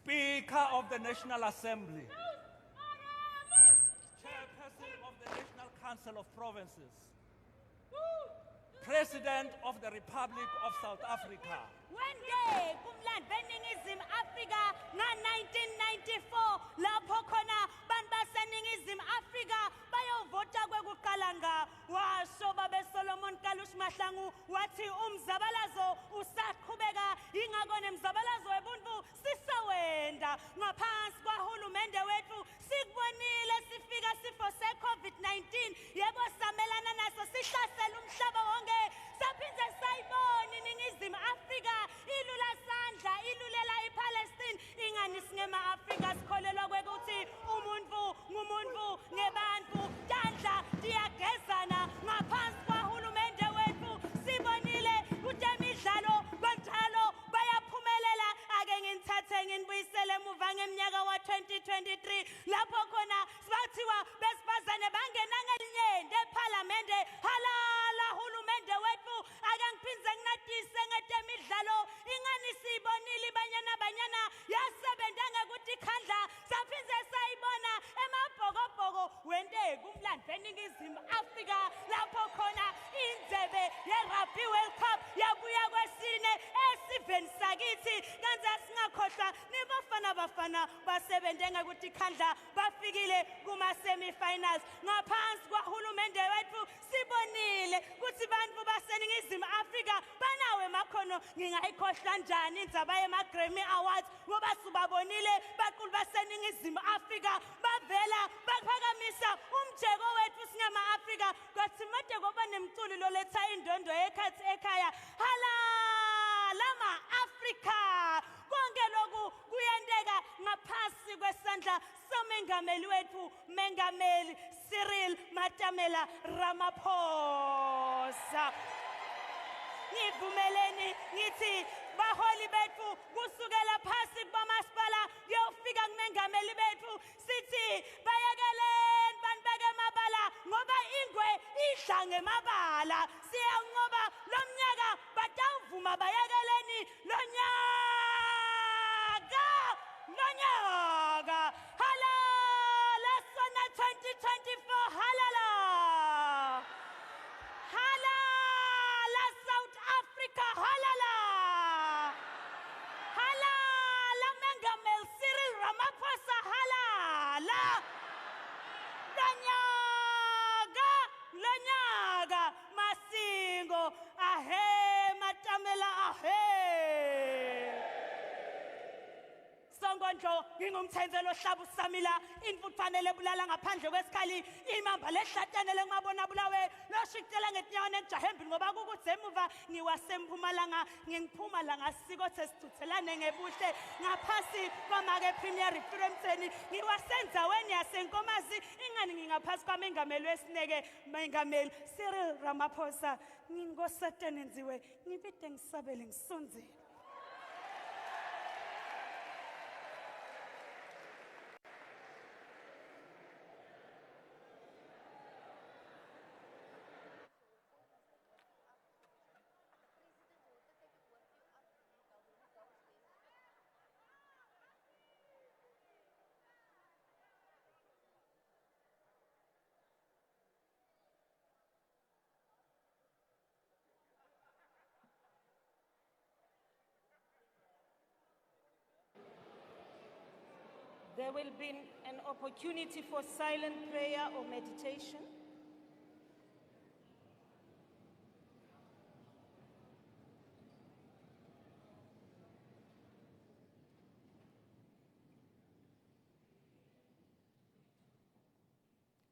Speaker of the National Assembly, Chairperson of the National Council of Provinces, President of the Republic of South Africa, One day, kumland beningizimu Afrika nga 1994 lapho khona bantu baseningizimu Afrika bayovota kwekuqala nga washo babe Solomon Kalush Mahlangu wathi umzabalazo usaqhubeka ingakho nemzabalazo webuntu sisawenda ngaphansi kwahulumende wethu sikubonile sifika sifo se-COVID-19 yebo samelana naso sihlasela umhlaba wonke saphinde sayibona iningizimu Afrika ilula sandla ilulela iPalestine ingani singema Afrika sikholelwa kwekuthi umuntu ngumuntu ngebantu tandla diyagezana ngaphansi kwahulumende wethu sibonile ukuthi emidlalo banjalo bayaphumelela ake nginthathe nginibuyisele emuva ngeminyaka wa-2023 lapho khona bathiwa besifazane bangena ngelinyende eParliamente halala hulumende wethu ake ngiphindze nginatise ngetemidlalo ingani siyibonile banyana yasebenza ngekuthi ikhandla saphindze sayibona emabhokobhoko wente kumlando beningizimu Afrika lapho khona indlebe ye-Rugby World Cup yabuya kwesine esiveni sakithi kanti singakhohlwa nibafana basebenze ngekuthi ikhandla bafikile kuma-semi-finals ngaphansi kwahulumende wethu sibonile ukuthi bantu baseningizimu Afrika banawo emakhono ngingayikhohlwa njani indzaba yema-Grammy Awards ngoba sibabonile baqulu baseningizimu Afrika bavela baphakamisa umjeko wethu singama-Afrika kwathi made ngoba nemculo loletha indondo ekhathi ekhaya halala ma-Afrika konke lokhu kuyenteka ngaphasi kwesandla somengameli wethu mengameli Cyril Matamela Ramaphosa ngivumeleni ngithi baholi bethu kusukela phasi kwamasipala kuyofika kumengameli bethu sithi bayekeleni banibeke emabala ngoba ingwe idla ngemabala siyanqoba lo mnyaka batawuvuma bayekeleni lo nyaka halala SoNA 2024 halala halala South Africa halala halala mengameli Cyril Ramaphosa halala lo nyaka Masingo ahe Matamela ahe Songondlo ngingumthenzelo hlaba usamila imfuthwanele bulala ngaphandle kwesikhali imamba lehlatyanele ngimabona bulawe loshikela ngetinyawo nejahembini ngoba kukuthi emuva ngiwasempumalanga ngingiphumalanga siko sesithuthelane ngebuhle ngaphasi kwamake premier referendumeni ngiwasenzaweni yasenkomazi ingani ngingaphasi kwamengameli wesineke mengameli Cyril Ramaphosa ngingosatane nziwe ngibide ngisabele ngisonzile. There will be an opportunity for silent prayer or meditation.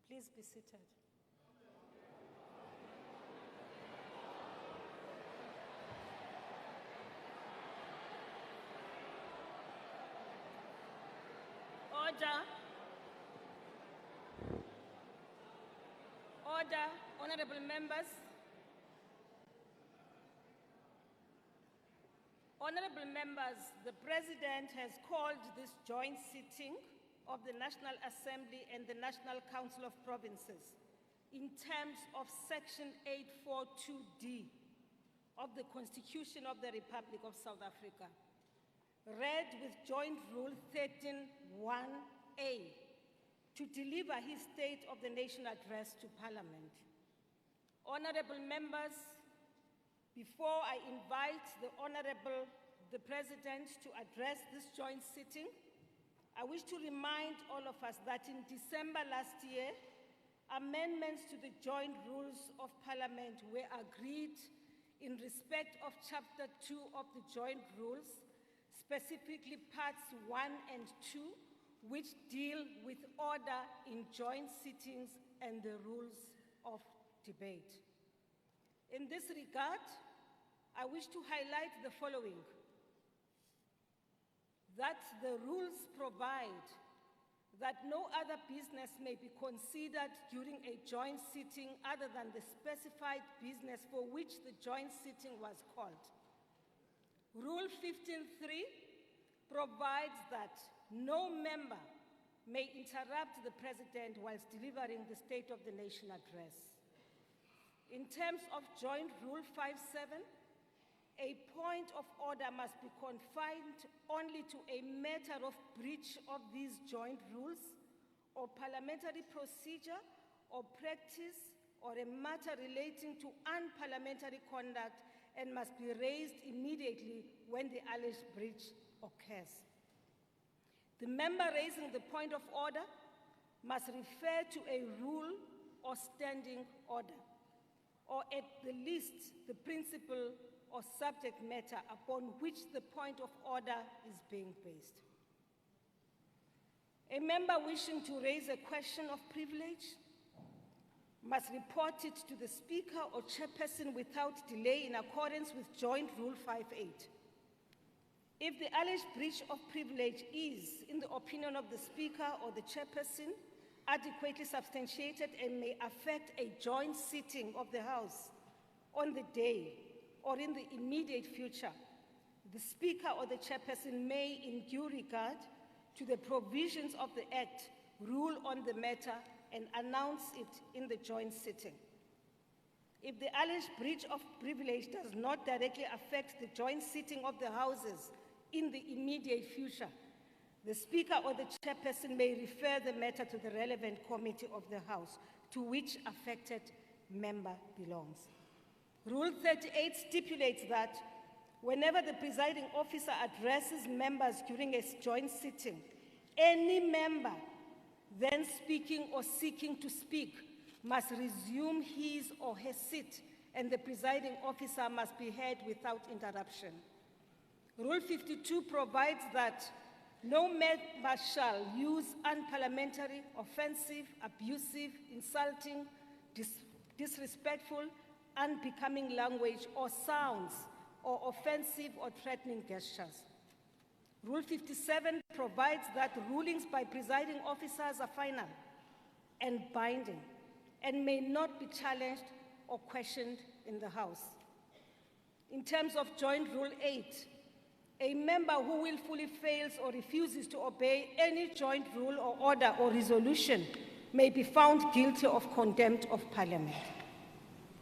Please be seated. Order, honorable members. Honorable members, the President has called this joint sitting of the National Assembly and the National Council of Provinces in terms of Section 842D of the Constitution of the Republic of South Africa. read with Joint Rule 13(1)(a) to deliver his State of the Nation address to Parliament. Honorable members, before I invite the President to address this joint sitting, I wish to remind all of us that in December last year, amendments to the Joint Rules of Parliament were agreed in respect of Chapter 2 of the Joint Rules, specifically Parts 1 and 2, which deal with order in joint sittings and the rules of debate. In this regard, I wish to highlight the following: that the rules provide that no other business may be considered during a joint sitting other than the specified business for which the joint sitting was called. Rule 15(3) provides that no member may interrupt the President whilst delivering the State of the Nation address. In terms of Joint Rule 5(7), a point of order must be confined only to a matter of breach of these joint rules or parliamentary procedure or practice or a matter relating to unparliamentary conduct and must be raised immediately when the alleged breach occurs. The member raising the point of order must refer to a rule or standing order, or at the least the principle or subject matter upon which the point of order is being based. A member wishing to raise a question of privilege must report it to the Speaker or Chairperson without delay in accordance with Joint Rule 5(8). If the alleged breach of privilege is, in the opinion of the Speaker or the Chairperson, adequately substantiated and may affect a joint sitting of the House on the day or in the immediate future, the Speaker or the Chairperson may, in due regard to the provisions of the Act, rule on the matter and announce it in the joint sitting. If the alleged breach of privilege does not directly affect the joint sitting of the Houses in the immediate future, the Speaker or the Chairperson may refer the matter to the relevant committee of the House to which affected member belongs. Rule 38 stipulates that whenever the presiding officer addresses members during a joint sitting, any member then speaking or seeking to speak must resume his or her seat, and the presiding officer must be heard without interruption. Rule 52 provides that no member shall use unparliamentary, offensive, abusive, insulting, disrespectful, unbecoming language or sounds or offensive or threatening gestures. Rule 57 provides that rulings by presiding officers are final and binding and may not be challenged or questioned in the House. In terms of Joint Rule 8, a member who willfully fails or refuses to obey any joint rule or order or resolution may be found guilty of contempt of Parliament.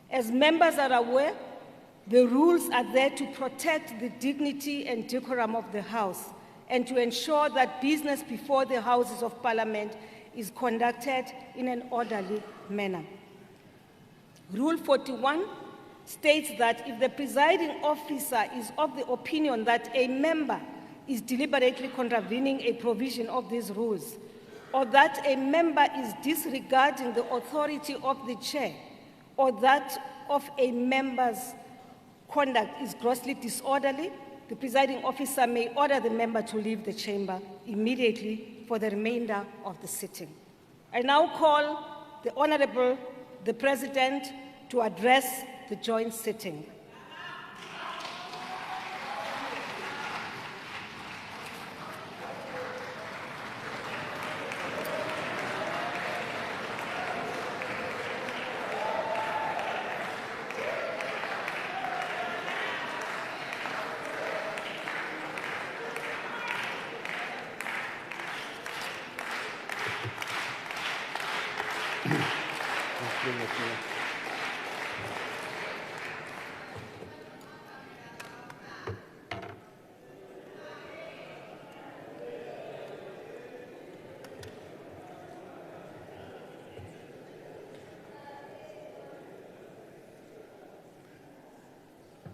As members are aware, the rules are there to protect the dignity and decorum of the House and to ensure that business before the Houses of Parliament is conducted in an orderly manner. Rule 41 states that if the presiding officer is of the opinion that a member is deliberately contravening a provision of these rules, or that a member is disregarding the authority of the chair, or that of a member's conduct is grossly disorderly, the presiding officer may order the member to leave the chamber immediately for the remainder of the sitting. I now call the President to address the joint sitting.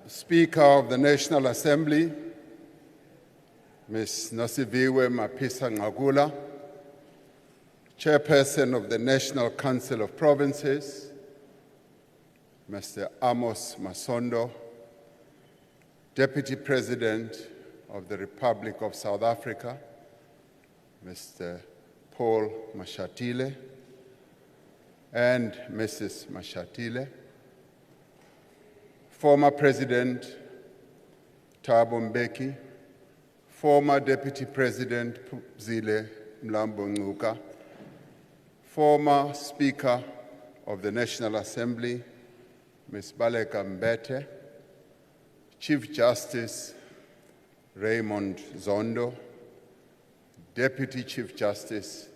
Speaker of the National Assembly, Ms. Nosiviwe Mapisa-Nqakula, Chairperson of the National Council of Provinces, Mr. Amos Masondo, Deputy President of the Republic of South Africa, Mr. Paul Mashatile, and Mrs. Mashatile, former President Thabo Mbeki, former Deputy President Zile Mlambo Ngcuka, former Speaker of the National Assembly, Ms. Baleka Mbete, Chief Justice Raymond Zondo, Deputy Chief Justice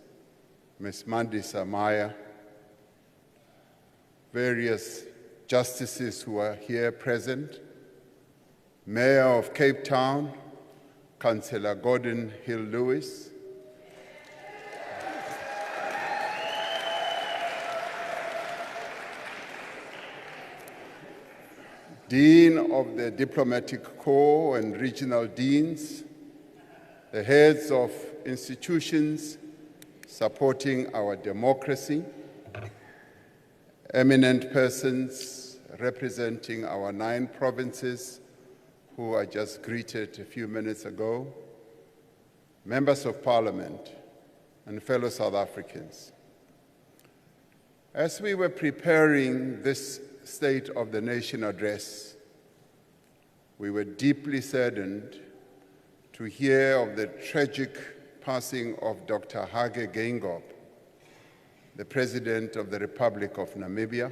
Ms. Mandisa Maya, various justices who are here present, Mayor of Cape Town, Councillor Gordon Hill-Lewis, Dean of the Diplomatic Corps and Regional Deans, the heads of institutions supporting our democracy, eminent persons representing our 9 provinces who I just greeted a few minutes ago, members of parliament, and fellow South Africans. As we were preparing this State of the Nation address, we were deeply saddened to hear of the tragic passing of Dr. Hage Geingob, the President of the Republic of Namibia.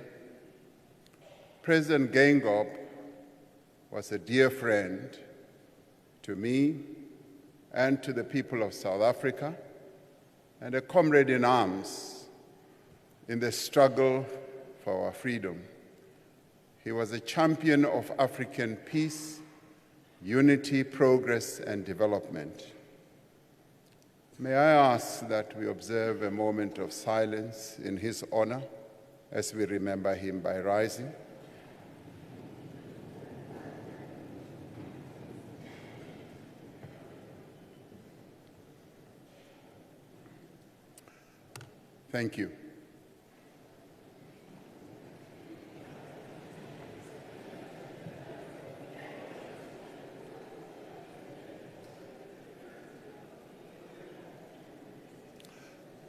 President Geingob was a dear friend to me and to the people of South Africa, and a comrade in arms in the struggle for our freedom. He was a champion of African peace, unity, progress, and development. May I ask that we observe a moment of silence in his honor as we remember him by rising. Thank you.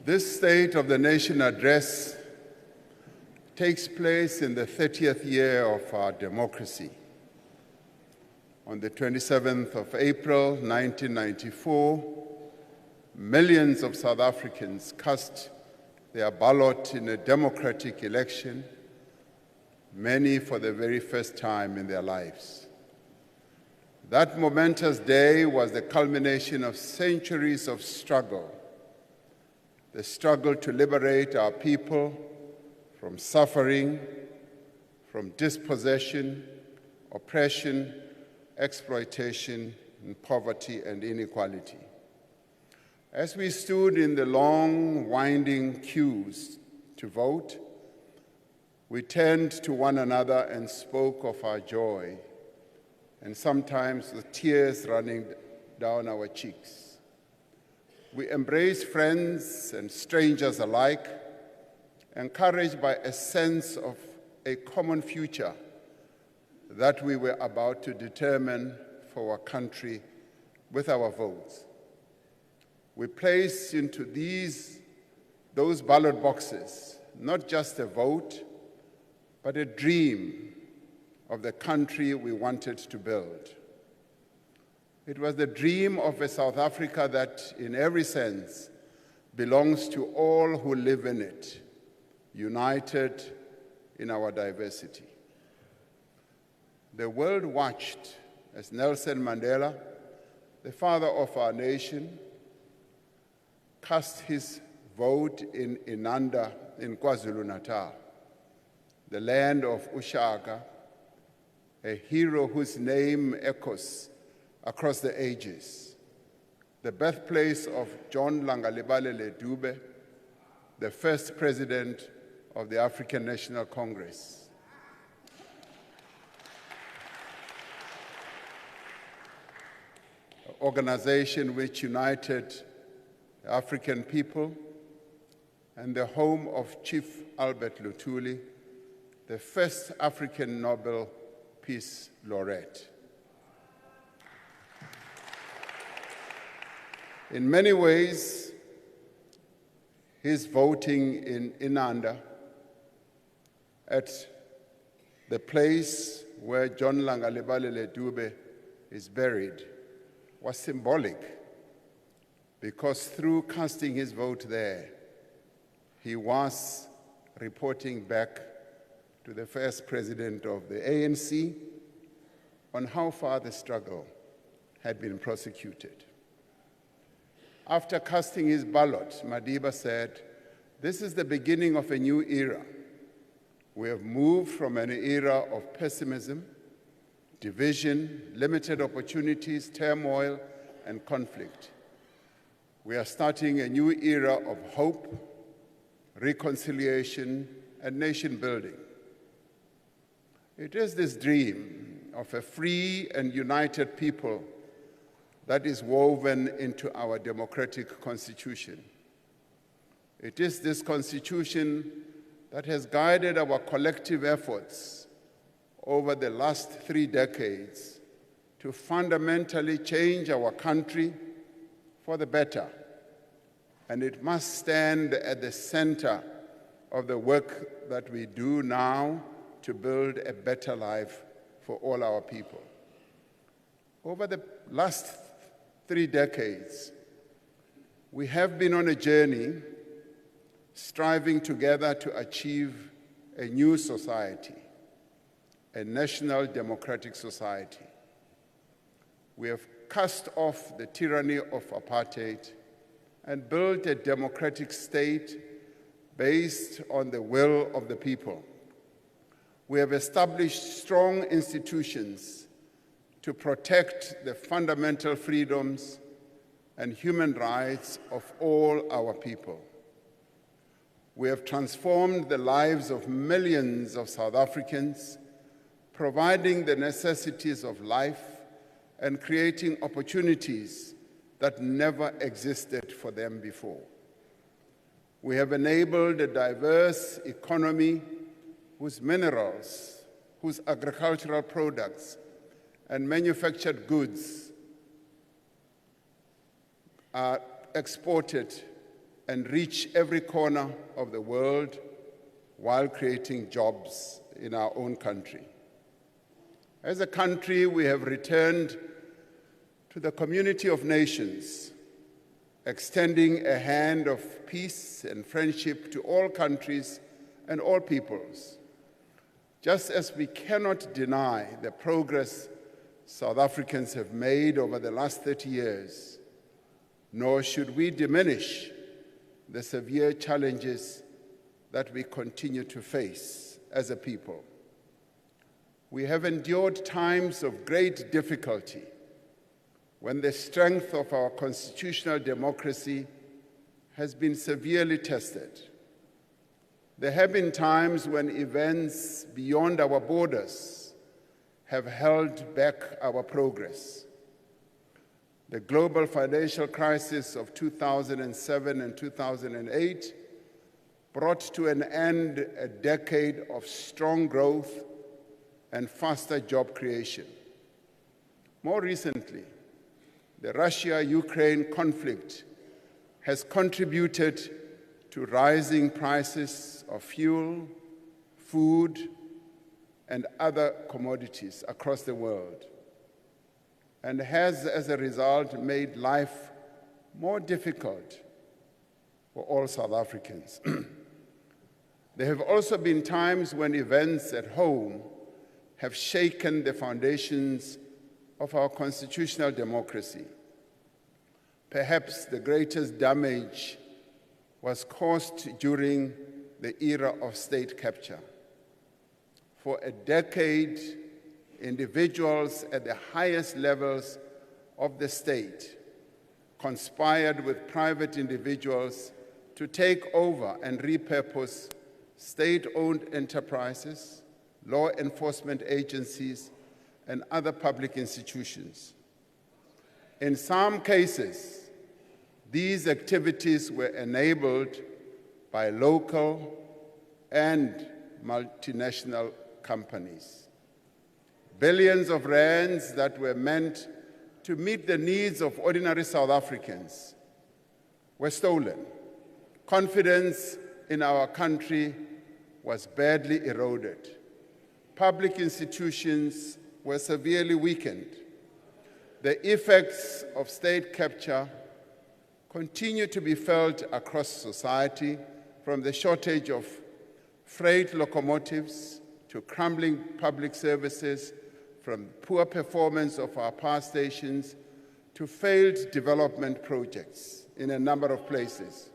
This State of the Nation address takes place in the 30th year of our democracy. On the 27th of April, 1994, millions of South Africans cast their ballot in a democratic election, many for the very first time in their lives. That momentous day was the culmination of centuries of struggle, the struggle to liberate our people from suffering, from dispossession, oppression, exploitation, and poverty and inequality. As we stood in the long, winding queues to vote, we turned to one another and spoke of our joy, and sometimes with tears running down our cheeks. We embraced friends and strangers alike, encouraged by a sense of a common future that we were about to determine for our country with our votes. We placed into those ballot boxes not just a vote, but a dream of the country we wanted to build. It was the dream of a South Africa that, in every sense, belongs to all who live in it, united in our diversity. The world watched as Nelson Mandela, the father of our nation, cast his vote in Inanda in KwaZulu-Natal, the land of Ushaka, a hero whose name echoes across the ages, the birthplace of John Langalibalele Dube, the first president of the African National Congress. organization which united the African people and the home of Chief Albert Luthuli, the first African Nobel Peace Laureate. In many ways, his voting in Inanda at the place where John Langalibalele Dube is buried was symbolic, because through casting his vote there, he was reporting back to the first president of the ANC on how far the struggle had been prosecuted. After casting his ballot, Madiba said, "This is the beginning of a new era. We have moved from an era of pessimism, division, limited opportunities, turmoil, and conflict. We are starting a new era of hope, reconciliation, and nation building." It is this dream of a free and united people that is woven into our democratic constitution. It is this constitution that has guided our collective efforts over the last 3 decades to fundamentally change our country for the better. And it must stand at the center of the work that we do now to build a better life for all our people. Over the last 3 decades, we have been on a journey striving together to achieve a new society, a national democratic society. We have cast off the tyranny of apartheid and built a democratic state based on the will of the people. We have established strong institutions to protect the fundamental freedoms and human rights of all our people. We have transformed the lives of millions of South Africans, providing the necessities of life and creating opportunities that never existed for them before. We have enabled a diverse economy whose minerals, whose agricultural products, and manufactured goods are exported and reach every corner of the world while creating jobs in our own country. As a country, we have returned to the community of nations, extending a hand of peace and friendship to all countries and all peoples. Just as we cannot deny the progress South Africans have made over the last 30 years, nor should we diminish the severe challenges that we continue to face as a people. We have endured times of great difficulty when the strength of our constitutional democracy has been severely tested. There have been times when events beyond our borders have held back our progress. The global financial crisis of 2007 and 2008 brought to an end a decade of strong growth and faster job creation. More recently, the Russia-Ukraine conflict has contributed to rising prices of fuel, food, and other commodities across the world, and has, as a result, made life more difficult for all South Africans. There have also been times when events at home have shaken the foundations of our constitutional democracy. Perhaps the greatest damage was caused during the era of state capture. For a decade, individuals at the highest levels of the state conspired with private individuals to take over and repurpose state-owned enterprises, law enforcement agencies, and other public institutions. In some cases, these activities were enabled by local and multinational companies. Billions of rands that were meant to meet the needs of ordinary South Africans were stolen. Confidence in our country was badly eroded. Public institutions were severely weakened. The effects of state capture continue to be felt across society, from the shortage of freight locomotives to crumbling public services, from poor performance of our power stations to failed development projects in a number of places.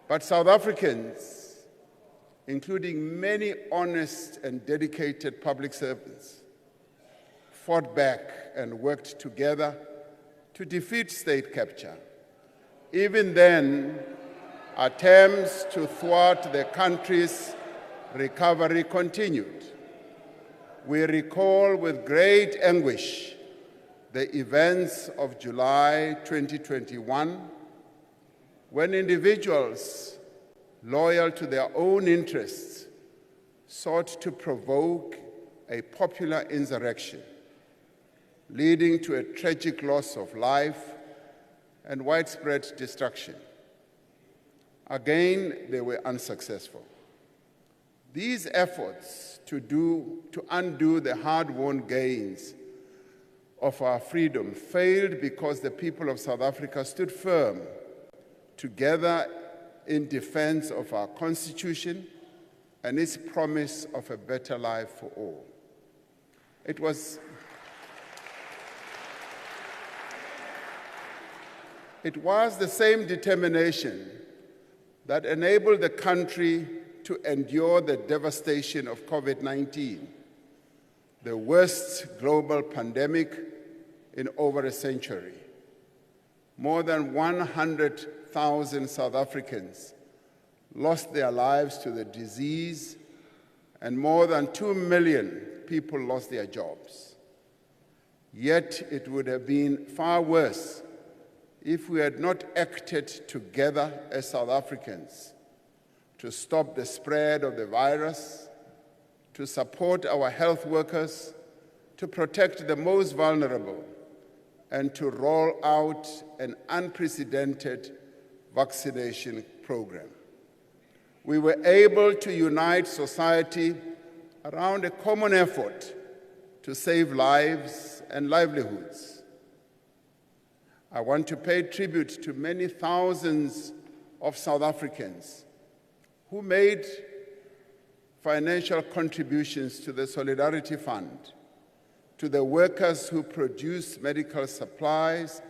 But South Africans, including many honest and dedicated public servants, fought back and worked together to defeat state capture. Even then, attempts to thwart the country's recovery continued. We recall with great anguish the events of July 2021, when individuals loyal to their own interests sought to provoke a popular insurrection, leading to a tragic loss of life and widespread destruction. Again, they were unsuccessful. These efforts to undo the hard-won gains of our freedom failed because the people of South Africa stood firm together in defense of our Constitution and its promise of a better life for all. It was the same determination that enabled the country to endure the devastation of COVID-19, the worst global pandemic in over a century. More than 100,000 South Africans lost their lives to the disease, and more than 2 million people lost their jobs. Yet it would have been far worse if we had not acted together as South Africans to stop the spread of the virus, to support our health workers, to protect the most vulnerable, and to roll out an unprecedented vaccination program. We were able to unite society around a common effort to save lives and livelihoods. I want to pay tribute to many thousands of South Africans who made financial contributions to the Solidarity Fund, to the workers who produce medical supplies,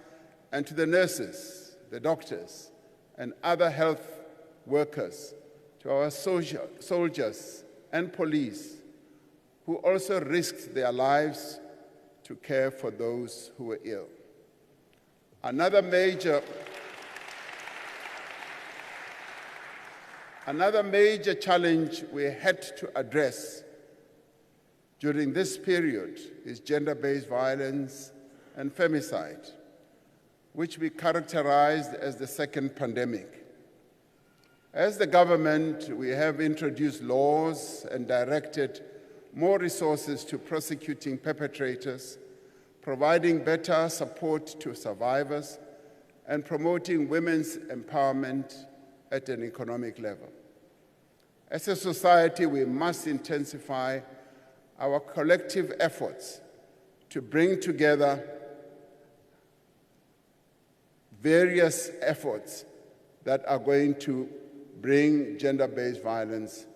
and to the nurses, the doctors, and other health workers, to our soldiers and police, who also risked their lives to care for those who were ill. Another major challenge we had to address during this period is gender-based violence and femicide, which we characterized as the second pandemic. As the government, we have introduced laws and directed more resources to prosecuting perpetrators, providing better support to survivors, and promoting women's empowerment at an economic level. As a society, we must intensify our collective efforts to bring together various efforts that are going to bring gender-based violence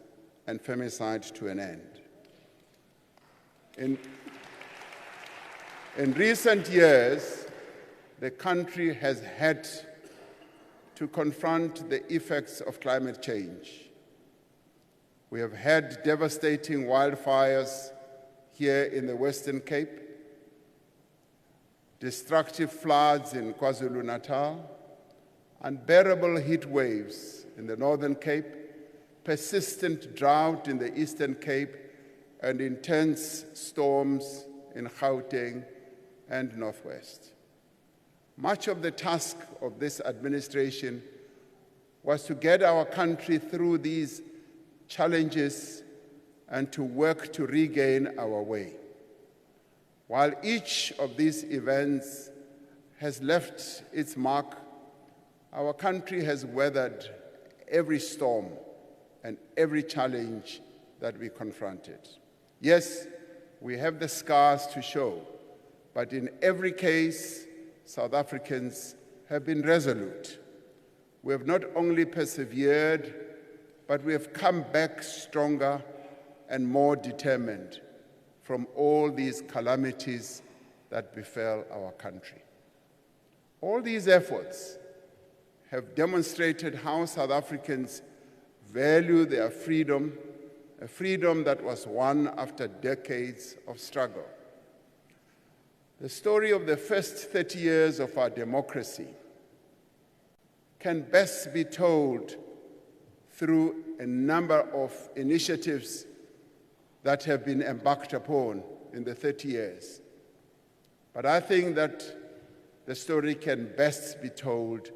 and femicide to an end. In recent years, the country has had to confront the effects of climate change. We have had devastating wildfires here in the Western Cape, destructive floods in KwaZulu-Natal, unbearable heat waves in the Northern Cape, persistent drought in the Eastern Cape, and intense storms in Gauteng and Northwest. Much of the task of this administration was to get our country through these challenges and to work to regain our way. While each of these events has left its mark, our country has weathered every storm and every challenge that we confronted. Yes, we have the scars to show, but in every case, South Africans have been resolute. We have not only persevered, but we have come back stronger and more determined from all these calamities that befell our country. All these efforts have demonstrated how South Africans value their freedom, a freedom that was won after decades of struggle. The story of the first 30 years of our democracy can best be told through a number of initiatives that have been embarked upon in the 30 years. But I think that the story can best be told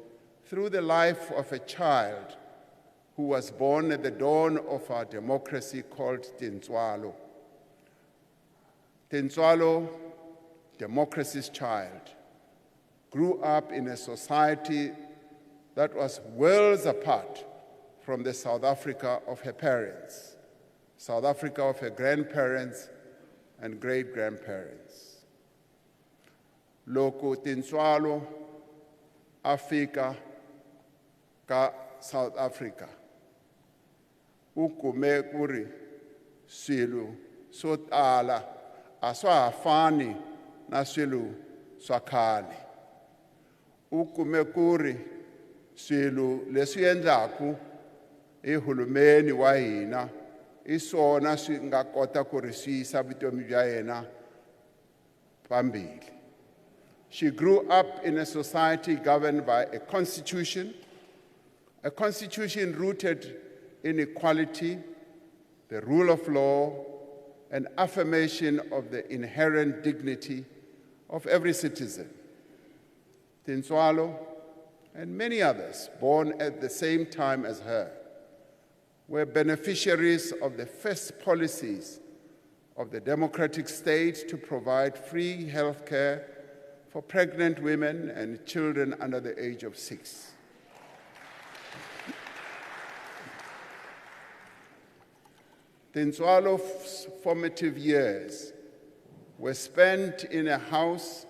through the life of a child who was born at the dawn of our democracy called Tholo. Tholo, democracy's child, grew up in a society that was worlds apart from the South Africa of her parents, South Africa of her grandparents and great-grandparents. Loko Tholo afika ka South Africa, ukume kuri swilo swo tala a swa ha fani na swilo swa khale. Ukume kuri swilo leswi endlaku hi hulumeni wa hina i swona swi nga kota ku ri swi yisa vutomi bya yena pambili. She grew up in a society governed by a constitution rooted in equality, the rule of law, and affirmation of the inherent dignity of every citizen. Tholo and many others born at the same time as her were beneficiaries of the first policies of the democratic state to provide free health care for pregnant women and children under the age of 6. Tholo's formative years were spent in a house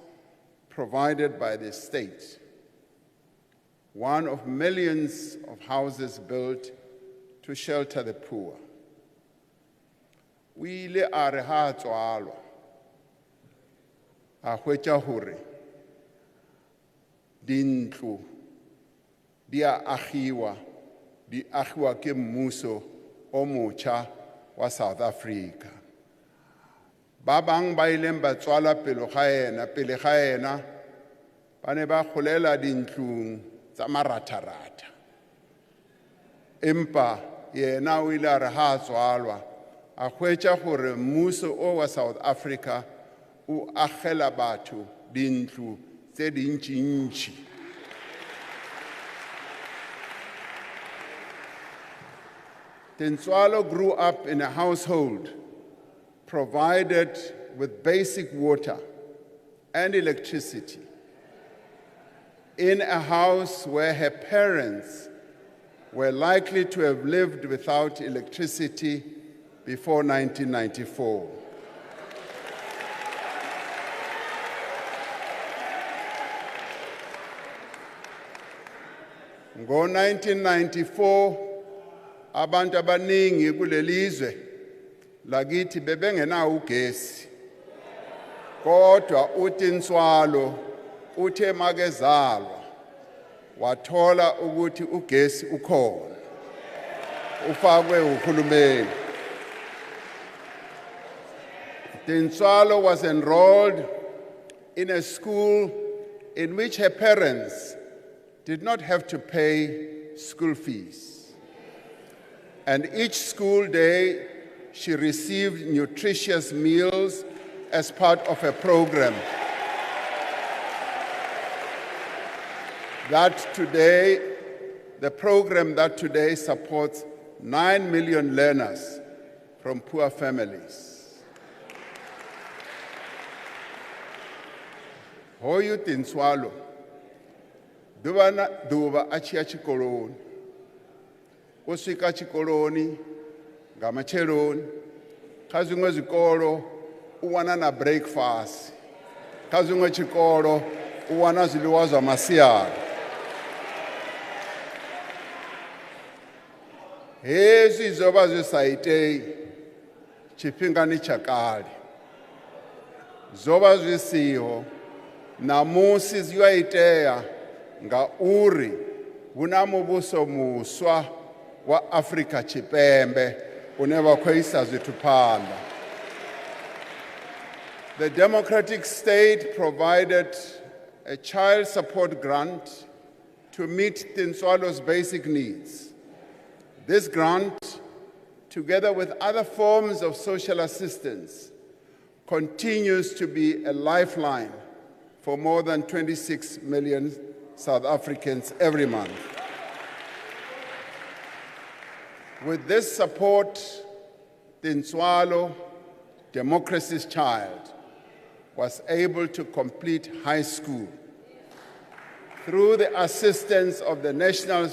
provided by the state, one of millions of houses built to shelter the poor. O ile a re ha a tswalwa a hwetša hore dintlo di a agiwa ke mmuso o motjha wa South Africa. Ba bang ba ileng ba tswala pele ga ena ba ne ba golela dintlong tsa maratharata. Empa yena o ile a re ha a tswalwa a hwetša gore mmuso o wa South Africa o agela batho dintlo tse dintšintši. Tholo grew up in a household provided with basic water and electricity, in a house where her parents were likely to have lived without electricity before 1994. Ngo-1994, abantu abaningi kulelizwe lakithi bebengenawo ugesi. Kodwa uTholo uthe makezalwa wathola ukuthi ugesi ukhona. Ufakwe uhulumeni. Tholo was enrolled in a school in which her parents did not have to pay school fees. And each school day, she received nutritious meals as part of a program. the program that today supports 9 million learners from poor families. Hoyu tinswalo, duba achia chikoloni, usika chikoloni, ngamacheloni, kazungwe zikolo, uwana na breakfast, kazungwe chikolo, uwana ziliwaza masiyari. Hezi zoba zisaitei, chipingani chakali. Zoba zisiho, namusi ziwaitea, nga uri, unamubuso muswa wa Afrika chipembe, uneva kweisa zitupanda. The democratic state provided a child support grant to meet Tinswalo's basic needs. This grant, together with other forms of social assistance, continues to be a lifeline for more than 26 million South Africans every month. With this support, Tinswalo, democracy's child, was able to complete high school. Through the assistance of the National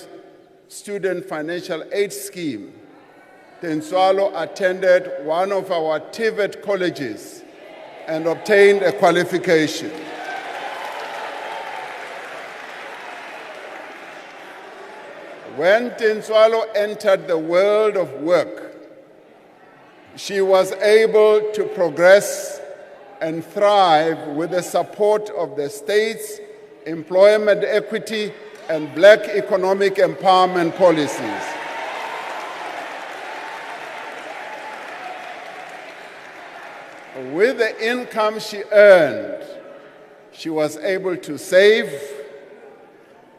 Student Financial Aid Scheme, Tinswalo attended one of our TVET colleges and obtained a qualification. When Tinswalo entered the world of work, she was able to progress and thrive with the support of the state's employment equity and black economic empowerment policies. With the income she earned, she was able to save.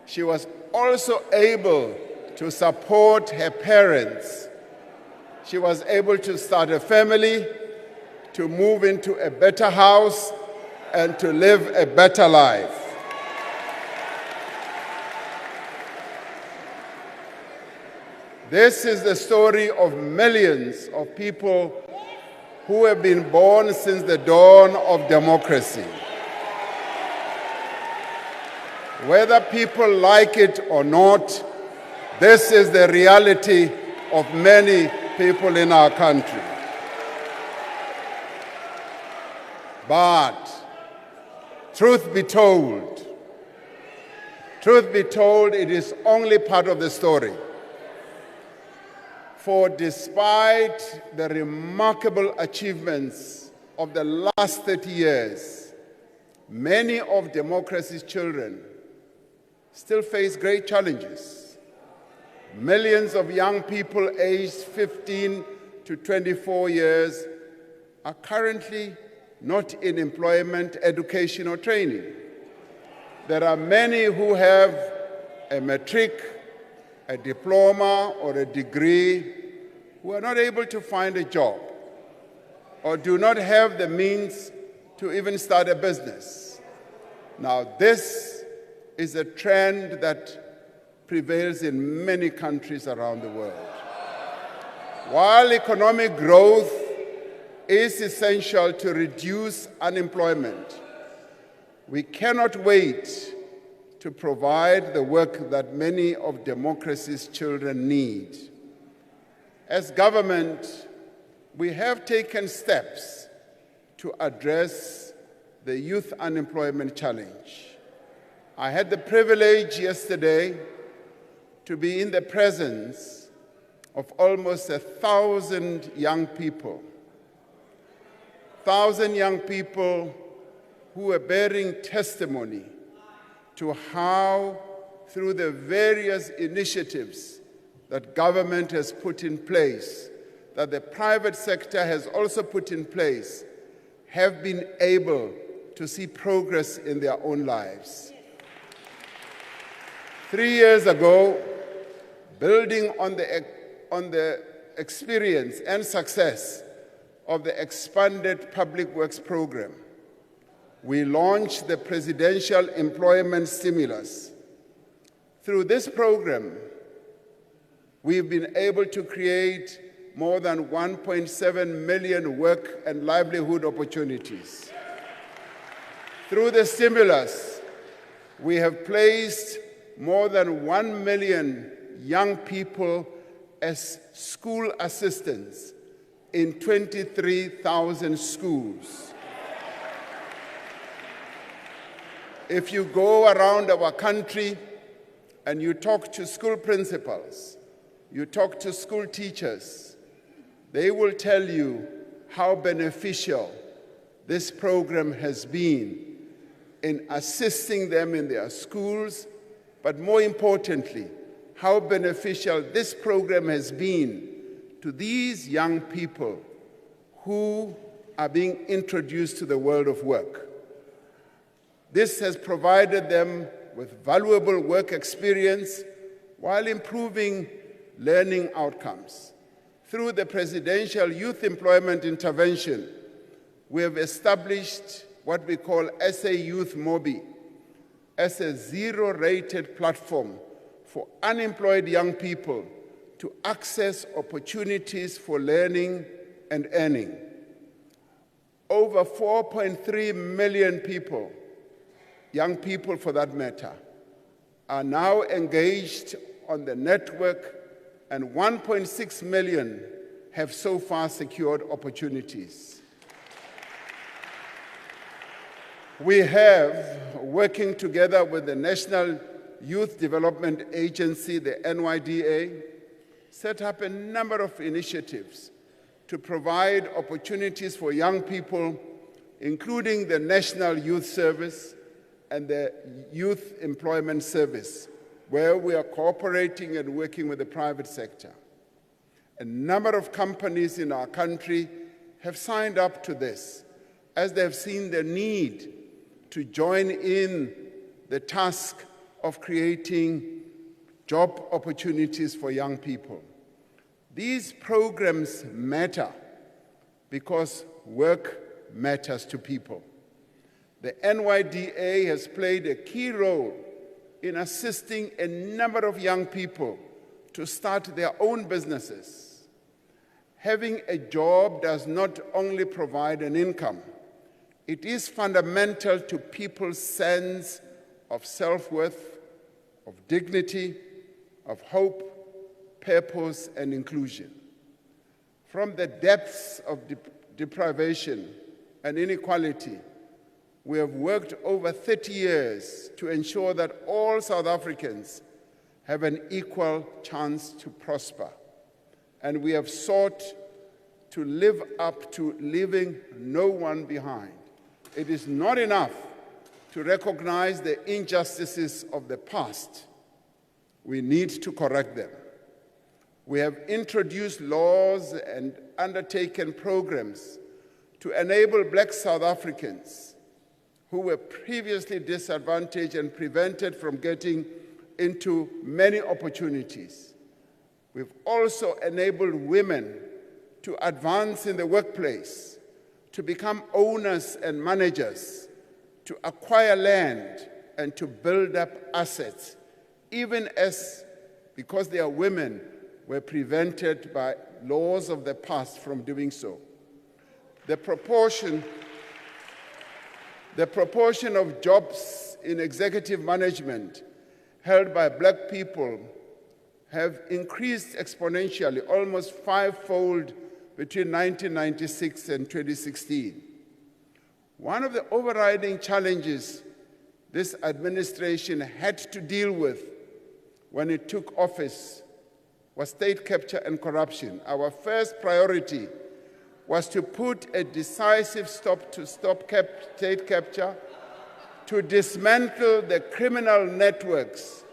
She was also able to support her parents. She was able to start a family, to move into a better house, and to live a better life. This is the story of millions of people who have been born since the dawn of democracy. Whether people like it or not, this is the reality of many people in our country. But truth be told, it is only part of the story. For despite the remarkable achievements of the last 30 years, many of democracy's children still face great challenges. Millions of young people aged 15 to 24 years are currently not in employment, education, or training. There are many who have a matric, a diploma, or a degree who are not able to find a job or do not have the means to even start a business. Now, this is a trend that prevails in many countries around the world. While economic growth is essential to reduce unemployment, we cannot wait to provide the work that many of democracy's children need. As government, we have taken steps to address the youth unemployment challenge. I had the privilege yesterday to be in the presence of almost 1,000 young people. 1,000 young people who were bearing testimony to how, through the various initiatives that government has put in place, that the private sector has also put in place, have been able to see progress in their own lives. 3 years ago, building on the experience and success of the expanded public works program, we launched the Presidential Employment Stimulus, Through this program, we've been able to create more than 1.7 million work and livelihood opportunities. Through the stimulus, we have placed more than 1 million young people as school assistants in 23,000 schools. If you go around our country and you talk to school principals, you talk to school teachers, they will tell you how beneficial this program has been in assisting them in their schools, but more importantly, how beneficial this program has been to these young people who are being introduced to the world of work. This has provided them with valuable work experience while improving learning outcomes. Through the Presidential Youth Employment Intervention, we have established what we call SA Youth Mobi as a zero-rated platform for unemployed young people to access opportunities for learning and earning. Over 4.3 million people, young people for that matter, are now engaged on the network, and 1.6 million have so far secured opportunities. We have, working together with the National Youth Development Agency, the NYDA, set up a number of initiatives to provide opportunities for young people, including the National Youth Service and the Youth Employment Service, where we are cooperating and working with the private sector. A number of companies in our country have signed up to this, as they have seen the need to join in the task of creating job opportunities for young people. These programs matter because work matters to people. The NYDA has played a key role in assisting a number of young people to start their own businesses. Having a job does not only provide an income, it is fundamental to people's sense of self-worth, of dignity, of hope, purpose, and inclusion. From the depths of deprivation and inequality, we have worked over 30 years to ensure that all South Africans have an equal chance to prosper. And we have sought to live up to leaving no one behind. It is not enough to recognize the injustices of the past. We need to correct them. We have introduced laws and undertaken programs to enable Black South Africans who were previously disadvantaged and prevented from getting into many opportunities. We've also enabled women to advance in the workplace, to become owners and managers, to acquire land and to build up assets, even as, because they are women, were prevented by laws of the past from doing so. The proportion of jobs in executive management held by Black people have increased exponentially, almost fivefold between 1996 and 2016. One of the overriding challenges this administration had to deal with when it took office was state capture and corruption. Our first priority was to put a decisive stop to state capture, to dismantle the criminal networks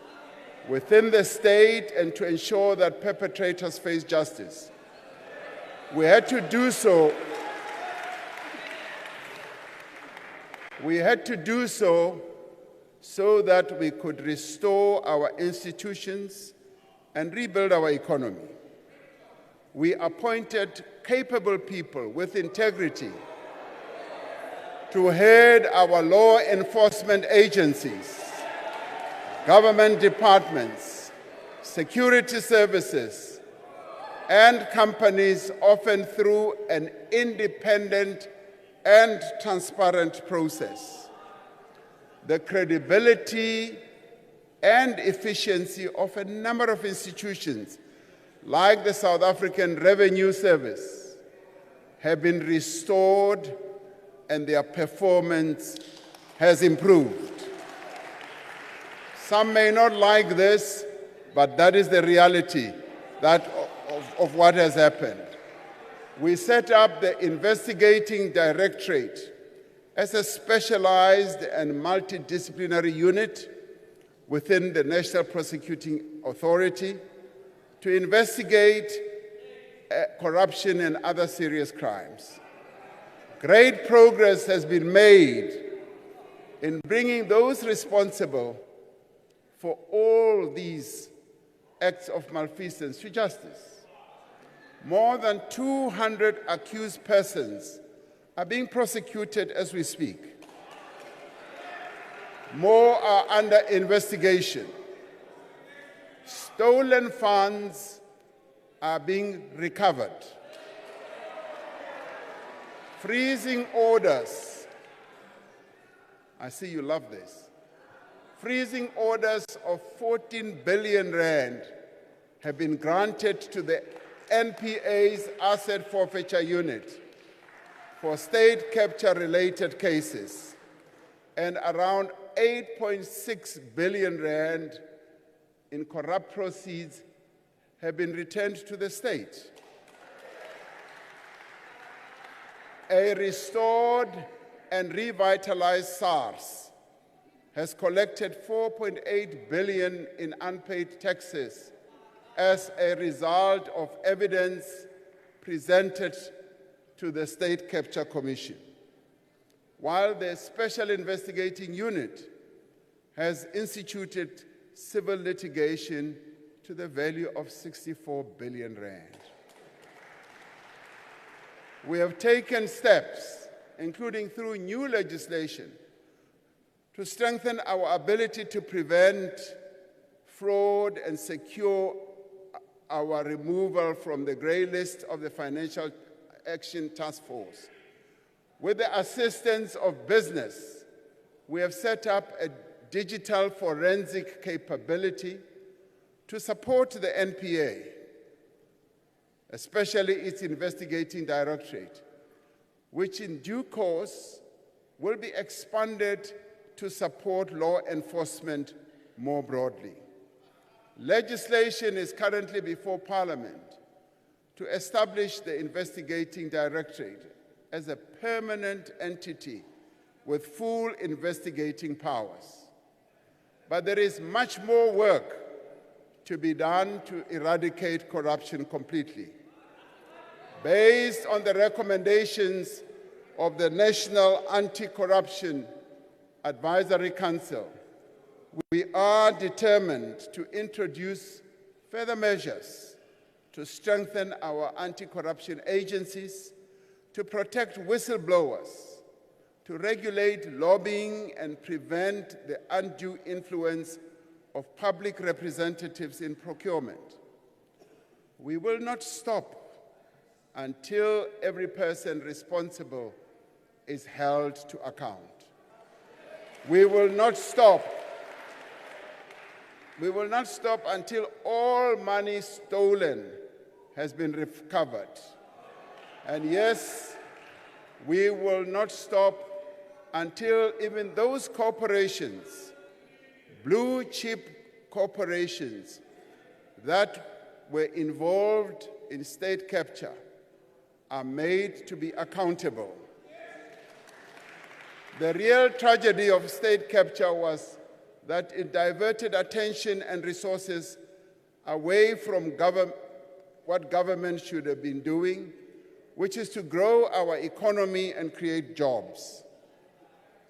within the state, and to ensure that perpetrators face justice. We had to do so. So that we could restore our institutions and rebuild our economy. We appointed capable people with integrity to head our law enforcement agencies. government departments, security services, and companies, often through an independent and transparent process. The credibility and efficiency of a number of institutions, like the South African Revenue Service, have been restored and their performance has improved. Some may not like this, but that is the reality of what has happened. We set up the Investigating Directorate as a specialized and multidisciplinary unit within the National Prosecuting Authority to investigate corruption and other serious crimes. Great progress has been made in bringing those responsible for all these acts of malfeasance to justice. More than 200 accused persons are being prosecuted as we speak. More are under investigation. Stolen funds are being recovered. Freezing orders, I see you love this. Freezing orders of 14 billion rand have been granted to the NPA's Asset Forfeiture Unit for state capture-related cases, and around 8.6 billion rand in corrupt proceeds have been returned to the state. A restored and revitalized SARS has collected 4.8 billion in unpaid taxes as a result of evidence presented to the State Capture Commission, while the Special Investigating Unit has instituted civil litigation to the value of 64 billion rand. We have taken steps, including through new legislation, to strengthen our ability to prevent fraud and secure our removal from the grey list of the Financial Action Task Force. With the assistance of business, we have set up a digital forensic capability to support the NPA, especially its Investigating Directorate, which in due course will be expanded to support law enforcement more broadly. Legislation is currently before Parliament to establish the Investigating Directorate as a permanent entity with full investigating powers. But there is much more work to be done to eradicate corruption completely. Based on the recommendations of the National Anti-Corruption Advisory Council, we are determined to introduce further measures to strengthen our anti-corruption agencies, to protect whistleblowers, to regulate lobbying and prevent the undue influence of public representatives in procurement. We will not stop until every person responsible is held to account. We will not stop. We will not stop until all money stolen has been recovered. And yes, we will not stop until even those corporations, blue chip corporations that were involved in state capture, are made to be accountable. The real tragedy of state capture was that it diverted attention and resources away from what government should have been doing, which is to grow our economy and create jobs.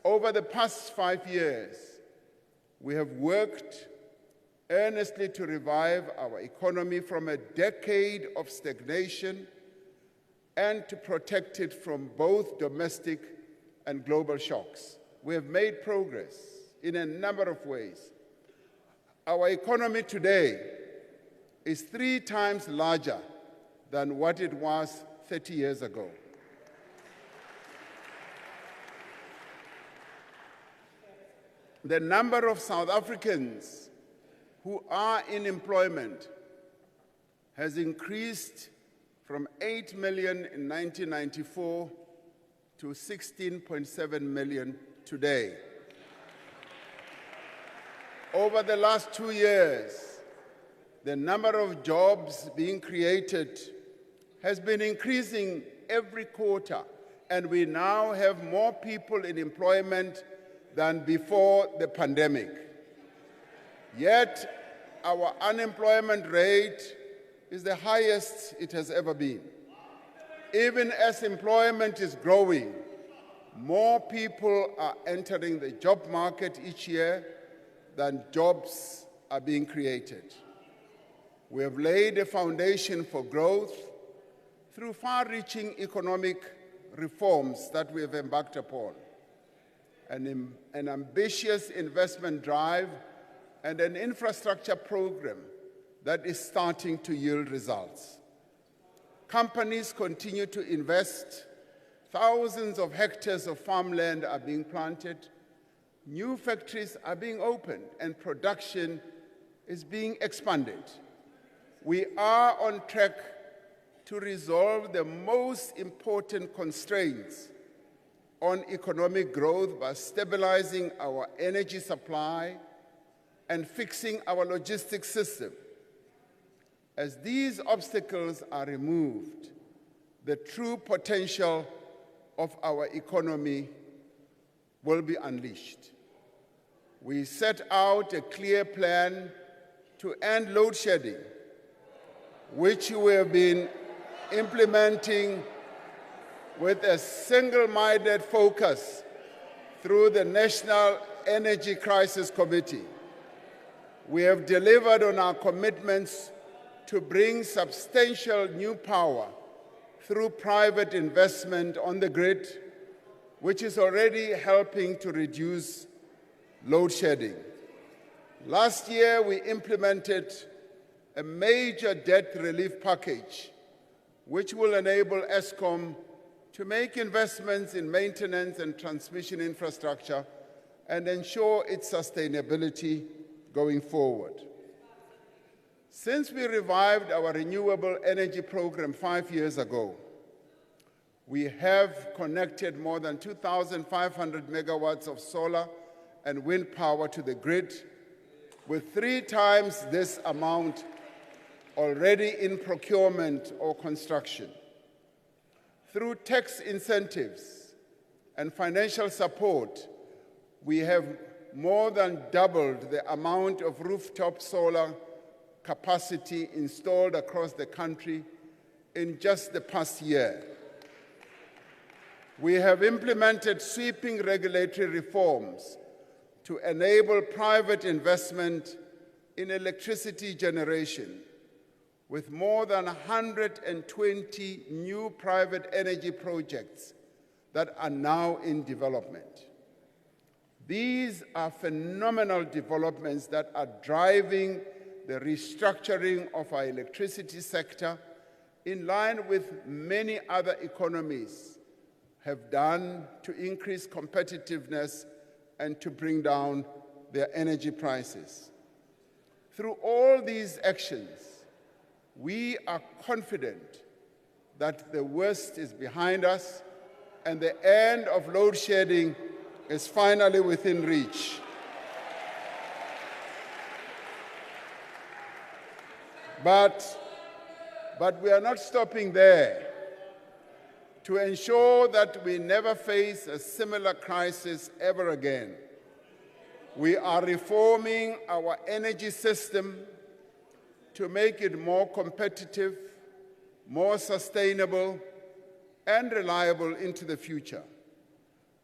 Over the past 5 years, we have worked earnestly to revive our economy from a decade of stagnation and to protect it from both domestic and global shocks. We have made progress in a number of ways. Our economy today is 3 times larger than what it was 30 years ago. The number of South Africans who are in employment has increased from 8 million in 1994 to 16.7 million today. Over the last 2 years, the number of jobs being created has been increasing every quarter, and we now have more people in employment than before the pandemic. Yet, our unemployment rate is the highest it has ever been. Even as employment is growing, more people are entering the job market each year than jobs are being created. We have laid a foundation for growth through far-reaching economic reforms that we have embarked upon, an ambitious investment drive, and an infrastructure program that is starting to yield results. Companies continue to invest. Thousands of hectares of farmland are being planted. New factories are being opened, and production is being expanded. We are on track to resolve the most important constraints on economic growth by stabilizing our energy supply and fixing our logistics system. As these obstacles are removed, the true potential of our economy will be unleashed. We set out a clear plan to end load shedding, which we have been implementing with a single-minded focus through the National Energy Crisis Committee. We have delivered on our commitments to bring substantial new power through private investment on the grid, which is already helping to reduce load shedding. Last year, we implemented a major debt relief package, which will enable Eskom to make investments in maintenance and transmission infrastructure and ensure its sustainability going forward. Since we revived our renewable energy program 5 years ago, we have connected more than 2,500 megawatts of solar and wind power to the grid, with 3 times this amount already in procurement or construction. Through tax incentives and financial support, we have more than doubled the amount of rooftop solar capacity installed across the country in just the past year. We have implemented sweeping regulatory reforms to enable private investment in electricity generation, with more than 120 new private energy projects that are now in development. These are phenomenal developments that are driving the restructuring of our electricity sector in line with many other economies have done to increase competitiveness and to bring down their energy prices. Through all these actions, we are confident that the worst is behind us and the end of load shedding is finally within reach. But we are not stopping there. To ensure that we never face a similar crisis ever again, we are reforming our energy system to make it more competitive, more sustainable, and reliable into the future.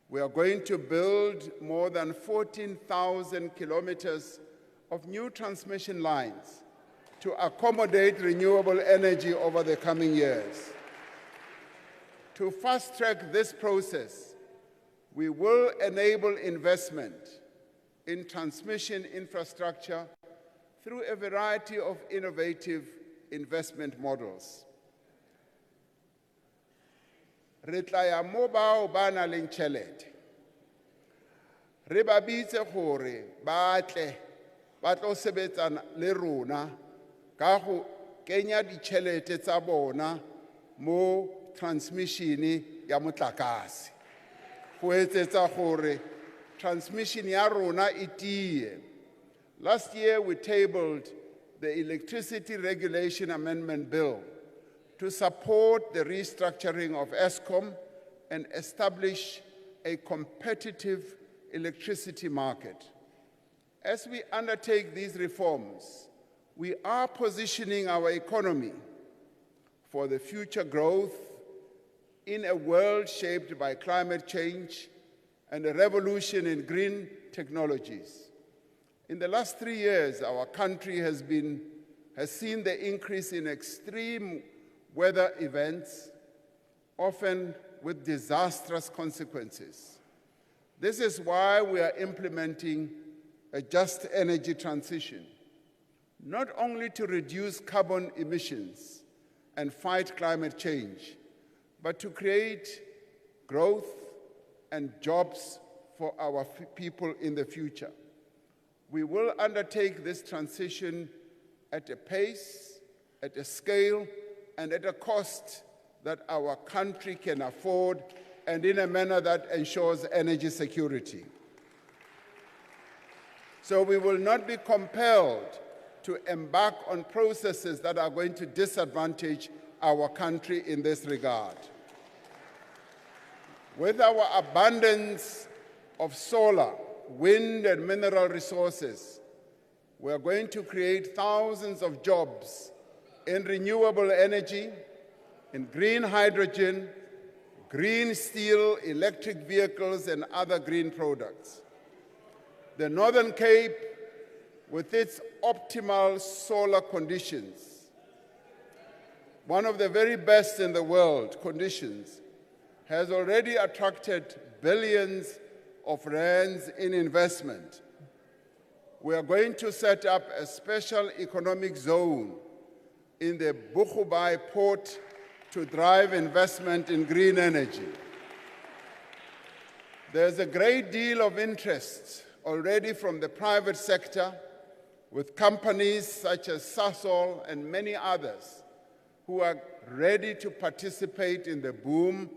We are going to build more than 14,000 kilometers of new transmission lines to accommodate renewable energy over the coming years. To fast-track this process, we will enable investment in transmission infrastructure through a variety of innovative investment models. Re tla ya mo bao ba nang le tjhelete. Re ba bitse gore ba tle ba tlo sebetsana le rona ka go kenya ditjhelete tsa bona mo transmission ya motlakase. Go etsetsa gore transmission ya rona e tie. Last year we tabled the Electricity Regulation Amendment Bill to support the restructuring of Eskom and establish a competitive electricity market. As we undertake these reforms, we are positioning our economy for the future growth in a world shaped by climate change and a revolution in green technologies. In the last 3 years, our country has seen the increase in extreme weather events, often with disastrous consequences. This is why we are implementing a just energy transition, not only to reduce carbon emissions and fight climate change, but to create growth and jobs for our people in the future. We will undertake this transition at a pace, at a scale, and at a cost that our country can afford, and in a manner that ensures energy security. So we will not be compelled to embark on processes that are going to disadvantage our country in this regard. With our abundance of solar, wind, and mineral resources, we are going to create thousands of jobs in renewable energy, in green hydrogen, green steel, electric vehicles, and other green products. The Northern Cape, with its optimal solar conditions, one of the very best in the world conditions, has already attracted billions of rands in investment. We are going to set up a special economic zone in the Boegoebaai port to drive investment in green energy. There's a great deal of interest already from the private sector, with companies such as Sasol and many others who are ready to participate in the boom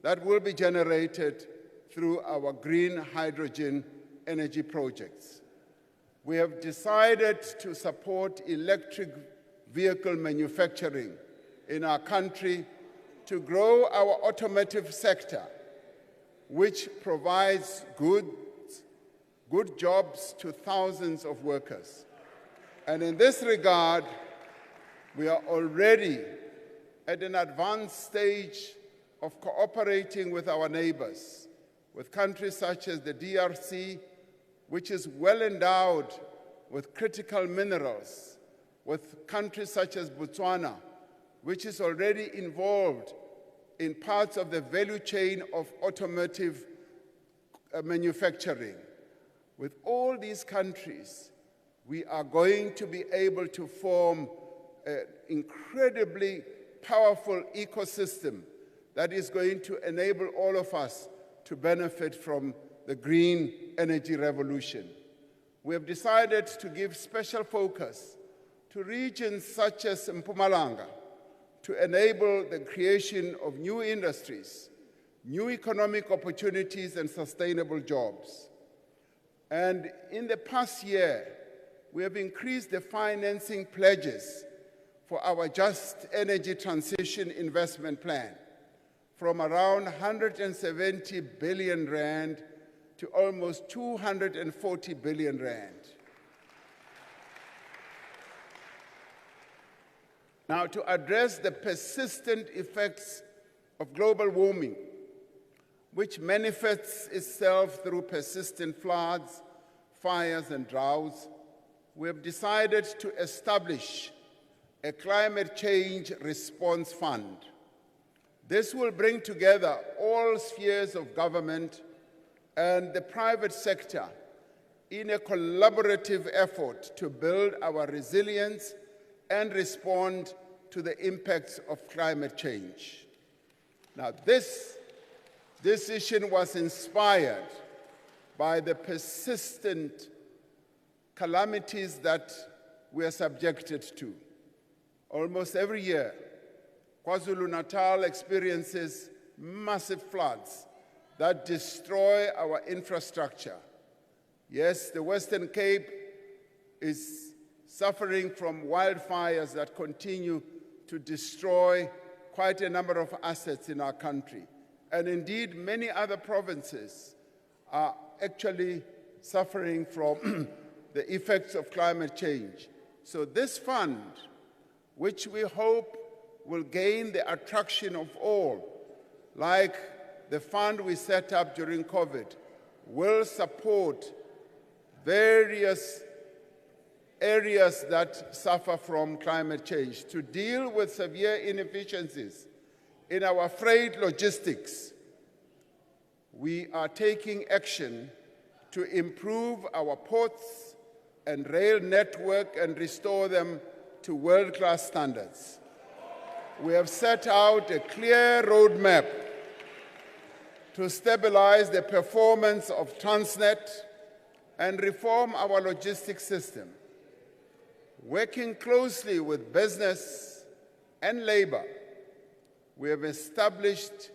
that will be generated through our green hydrogen energy projects. We have decided to support electric vehicle manufacturing in our country to grow our automotive sector, which provides good jobs to thousands of workers. And in this regard, we are already at an advanced stage of cooperating with our neighbors, with countries such as the DRC, which is well endowed with critical minerals, with countries such as Botswana, which is already involved in parts of the value chain of automotive manufacturing. With all these countries, we are going to be able to form an incredibly powerful ecosystem that is going to enable all of us to benefit from the green energy revolution. We have decided to give special focus to regions such as Mpumalanga to enable the creation of new industries, new economic opportunities, and sustainable jobs. And in the past year, we have increased the financing pledges for our Just Energy Transition Investment Plan from around 170 billion rand to almost 240 billion rand. Now, to address the persistent effects of global warming, which manifests itself through persistent floods, fires, and droughts, we have decided to establish a climate change response fund. This will bring together all spheres of government and the private sector in a collaborative effort to build our resilience and respond to the impacts of climate change. Now, this decision was inspired by the persistent calamities that we are subjected to. Almost every year, KwaZulu-Natal experiences massive floods that destroy our infrastructure. Yes, the Western Cape is suffering from wildfires that continue to destroy quite a number of assets in our country. And indeed, many other provinces are actually suffering from the effects of climate change. So this fund, which we hope will gain the attraction of all, like the fund we set up during COVID, will support various areas that suffer from climate change to deal with severe inefficiencies in our freight logistics. We are taking action to improve our ports and rail network and restore them to world-class standards. We have set out a clear roadmap to stabilize the performance of Transnet and reform our logistics system. Working closely with business and labor, we have established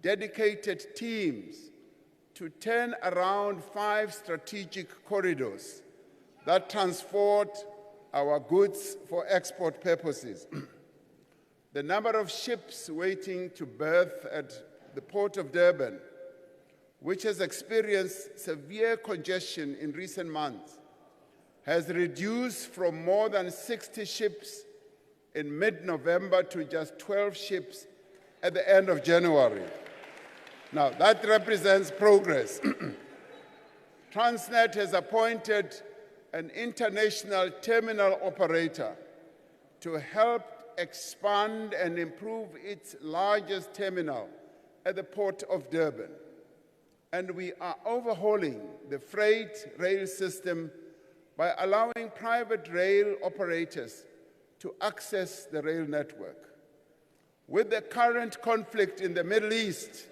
dedicated teams to turn around 5 strategic corridors that transport our goods for export purposes. The number of ships waiting to berth at the Port of Durban, which has experienced severe congestion in recent months, has reduced from more than 60 ships in mid-November to just 12 ships at the end of January. Now, that represents progress. Transnet has appointed an international terminal operator to help expand and improve its largest terminal at the Port of Durban. And we are overhauling the freight rail system by allowing private rail operators to access the rail network. With the current conflict in the Middle East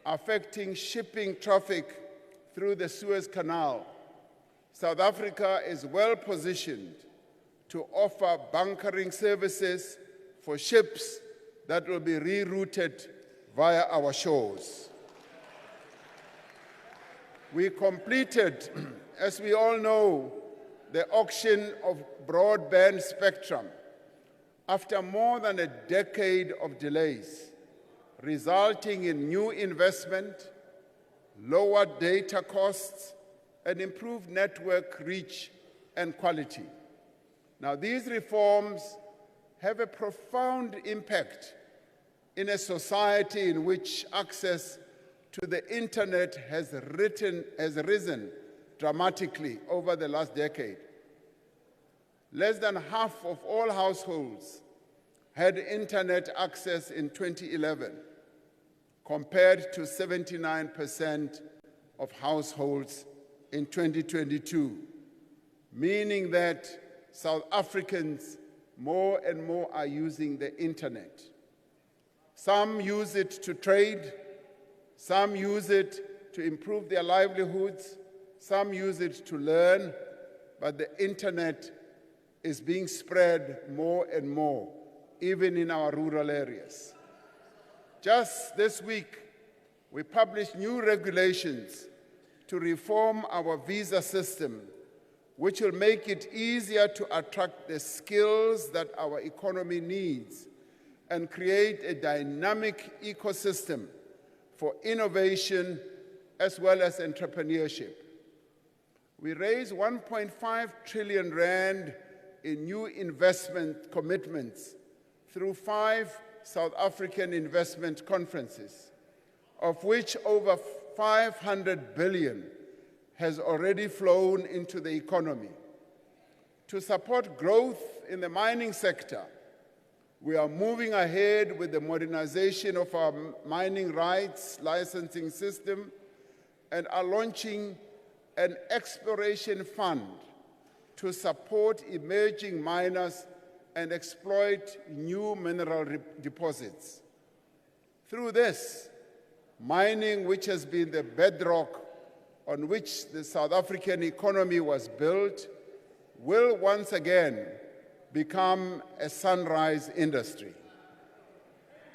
affecting shipping traffic through the Suez Canal, South Africa is well positioned to offer bunkering services for ships that will be rerouted via our shores. We completed, as we all know, the auction of broadband spectrum after more than a decade of delays, resulting in new investment, lower data costs, and improved network reach and quality. Now, these reforms have a profound impact in a society in which access to the internet has risen dramatically over the last decade. Less than half of all households had internet access in 2011, compared to 79% of households in 2022, meaning that South Africans more and more are using the internet. Some use it to trade, some use it to improve their livelihoods, some use it to learn, but the internet is being spread more and more, even in our rural areas. Just this week, we published new regulations to reform our visa system, which will make it easier to attract the skills that our economy needs and create a dynamic ecosystem for innovation as well as entrepreneurship. We raised 1.5 trillion rand in new investment commitments through 5 South African investment conferences, of which over 500 billion has already flown into the economy. To support growth in the mining sector, we are moving ahead with the modernization of our mining rights licensing system and are launching an exploration fund to support emerging miners and exploit new mineral deposits. Through this, mining, which has been the bedrock on which the South African economy was built, will once again become a sunrise industry.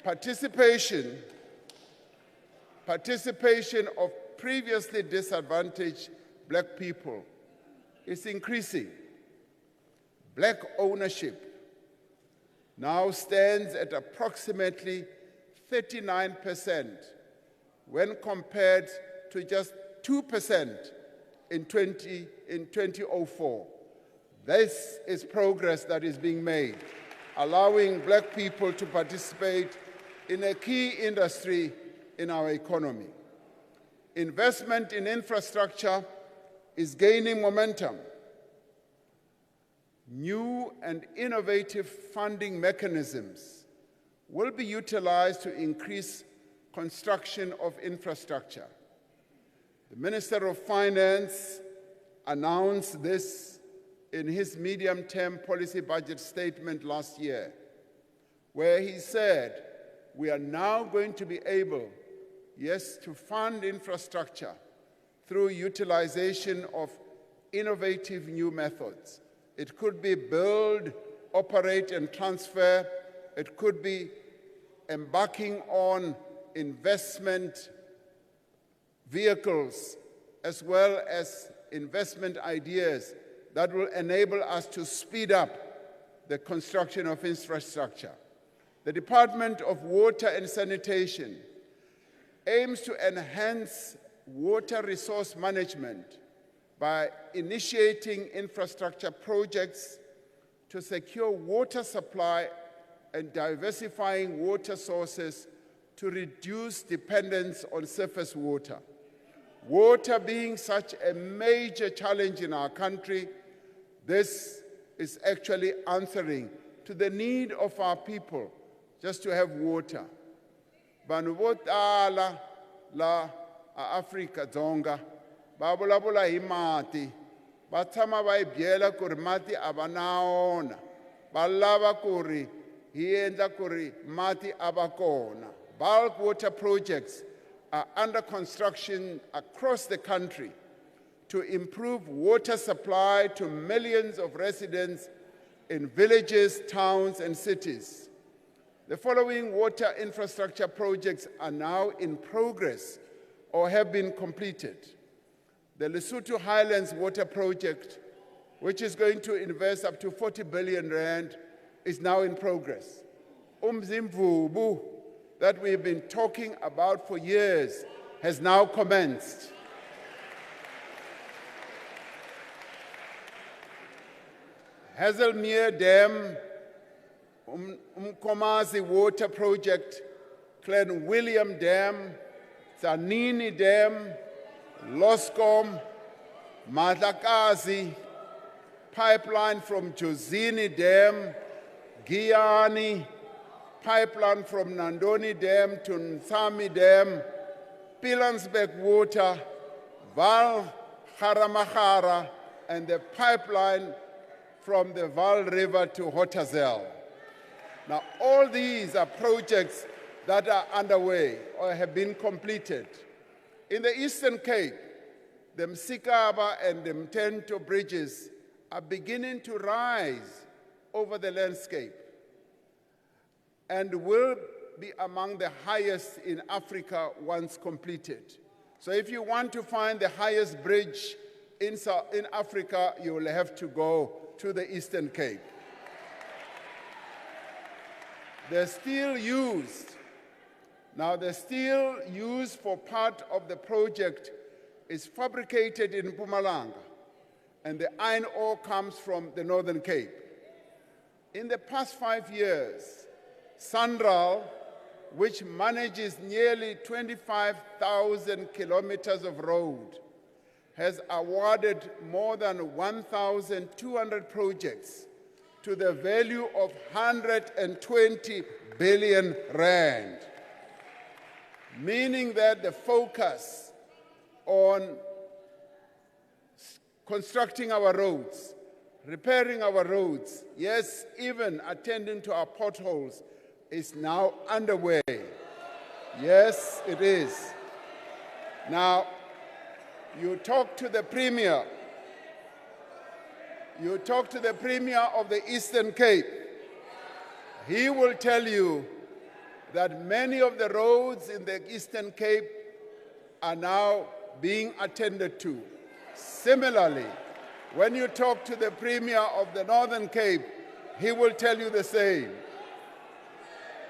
Participation of previously disadvantaged black people is increasing. Black ownership now stands at approximately 39% when compared to just 2% in 2004. This is progress that is being made, allowing black people to participate in a key industry in our economy. Investment in infrastructure is gaining momentum. New and innovative funding mechanisms will be utilized to increase construction of infrastructure. The Minister of Finance announced this in his medium-term policy budget statement last year, where he said, we are now going to be able, yes, to fund infrastructure through utilization of innovative new methods. It could be build, operate, and transfer. It could be embarking on investment vehicles as well as investment ideas that will enable us to speed up the construction of infrastructure. The Department of Water and Sanitation aims to enhance water resource management by initiating infrastructure projects to secure water supply and diversifying water sources to reduce dependence on surface water. Water being such a major challenge in our country, this is actually answering to the need of our people just to have water. Vanhu vo tala la Afrika Dzonga va vulavula hi mati, va tshama va hi byela ku ri mati a va na wona, va lava ku ri hi endla ku ri mati a va kona. Bulk water projects are under construction across the country to improve water supply to millions of residents in villages, towns, and cities. The following water infrastructure projects are now in progress or have been completed. The Lesotho Highlands Water Project, which is going to invest up to 40 billion rand, is now in progress. Umzimvubu, that we've been talking about for years, has now commenced. Hazelmere Dam, Umkomazi Water Project, Clan William Dam, Zanini Dam, Loscom, Madlakazi, pipeline from Jozini Dam, Giyani, pipeline from Nandoni Dam to Nsami Dam, Pilansbeck Water, Val Haramahara, and the pipeline from the Val River to Hotazel. Now, all these are projects that are underway or have been completed. In the Eastern Cape, the Msikaba and the Mtento bridges are beginning to rise over the landscape and will be among the highest in Africa once completed. So if you want to find the highest bridge in Africa, you will have to go to the Eastern Cape. The steel used, now the steel used for part of the project is fabricated in Mpumalanga, and the iron ore comes from the Northern Cape. In the past 5 years, SANRAL, which manages nearly 25,000 kilometers of road, has awarded more than 1,200 projects to the value of 120 billion rand, meaning that the focus on constructing our roads, repairing our roads, yes, even attending to our potholes is now underway. Yes, it is. Now, you talk to the Premier of the Eastern Cape. He will tell you that many of the roads in the Eastern Cape are now being attended to. Similarly, when you talk to the Premier of the Northern Cape, he will tell you the same.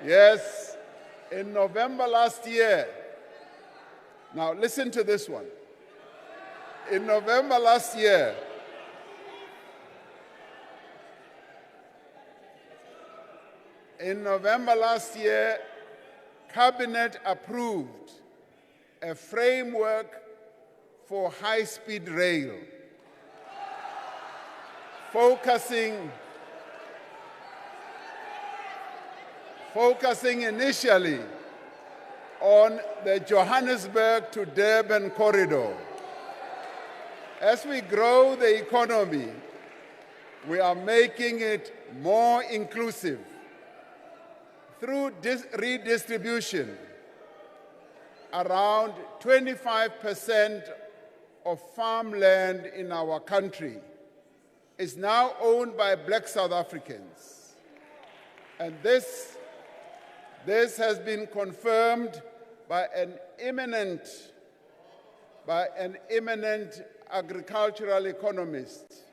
Yes, in November last year, now listen to this one. In November last year, Cabinet approved a framework for high-speed rail, focusing initially on the Johannesburg to Durban corridor. As we grow the economy, we are making it more inclusive through redistribution. Around 25% of farmland in our country is now owned by Black South Africans. And this has been confirmed by an eminent agricultural economist,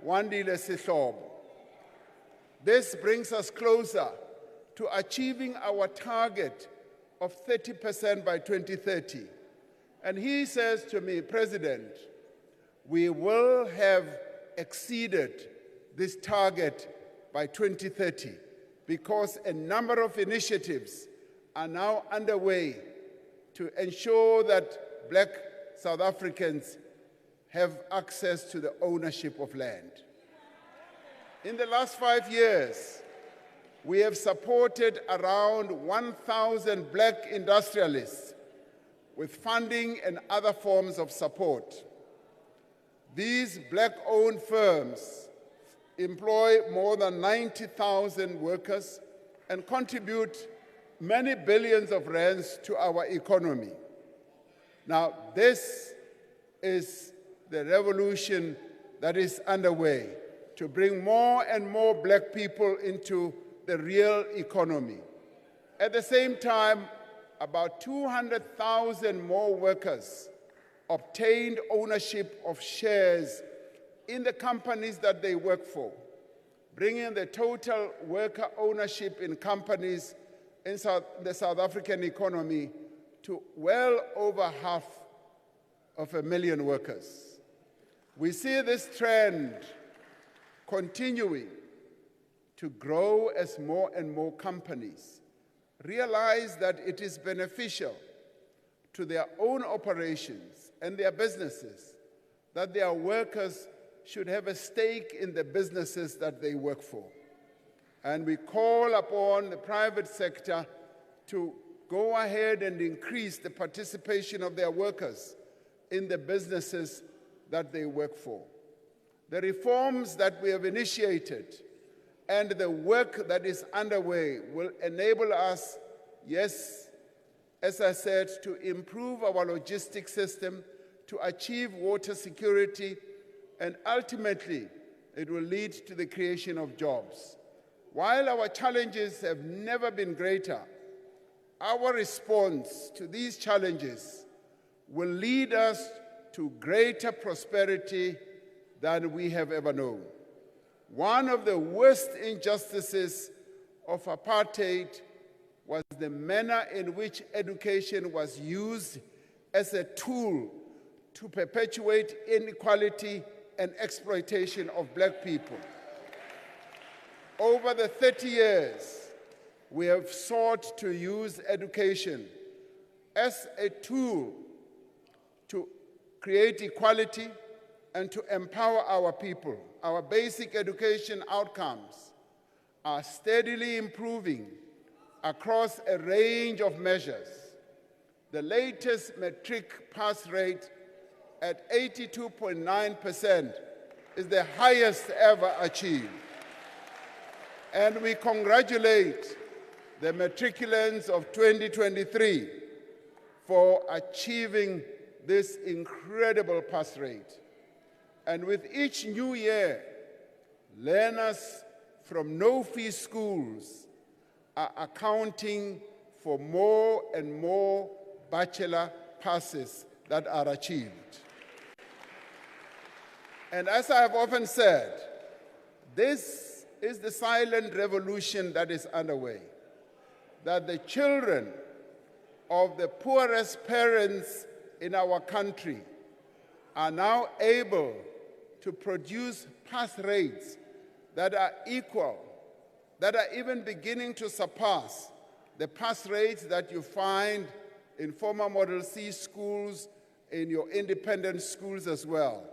Wandile Sihlobo. This brings us closer to achieving our target of 30% by 2030. And he says to me, President, we will have exceeded this target by 2030 because a number of initiatives are now underway to ensure that Black South Africans have access to the ownership of land. In the last 5 years, we have supported around 1,000 Black industrialists with funding and other forms of support. These Black-owned firms employ more than 90,000 workers and contribute many billions of rands to our economy. Now, this is the revolution that is underway to bring more and more Black people into the real economy. At the same time, about 200,000 more workers obtained ownership of shares in the companies that they work for, bringing the total worker ownership in companies in the South African economy to well over 500,000 workers. We see this trend continuing to grow as more and more companies realize that it is beneficial to their own operations and their businesses that their workers should have a stake in the businesses that they work for. And we call upon the private sector to go ahead and increase the participation of their workers in the businesses that they work for. The reforms that we have initiated and the work that is underway will enable us, yes, as I said, to improve our logistics system, to achieve water security, and ultimately, it will lead to the creation of jobs. While our challenges have never been greater, our response to these challenges will lead us to greater prosperity than we have ever known. One of the worst injustices of apartheid was the manner in which education was used as a tool to perpetuate inequality and exploitation of Black people. Over the 30 years, we have sought to use education as a tool to create equality and to empower our people. Our basic education outcomes are steadily improving across a range of measures. The latest matric pass rate at 82.9% is the highest ever achieved. And we congratulate the matriculants of 2023 for achieving this incredible pass rate. And with each new year, learners from no-fee schools are accounting for more and more bachelor passes that are achieved. And as I have often said, this is the silent revolution that is underway, that the children of the poorest parents in our country are now able to produce pass rates that are equal, that are even beginning to surpass the pass rates that you find in former Model C schools, in your independent schools as well.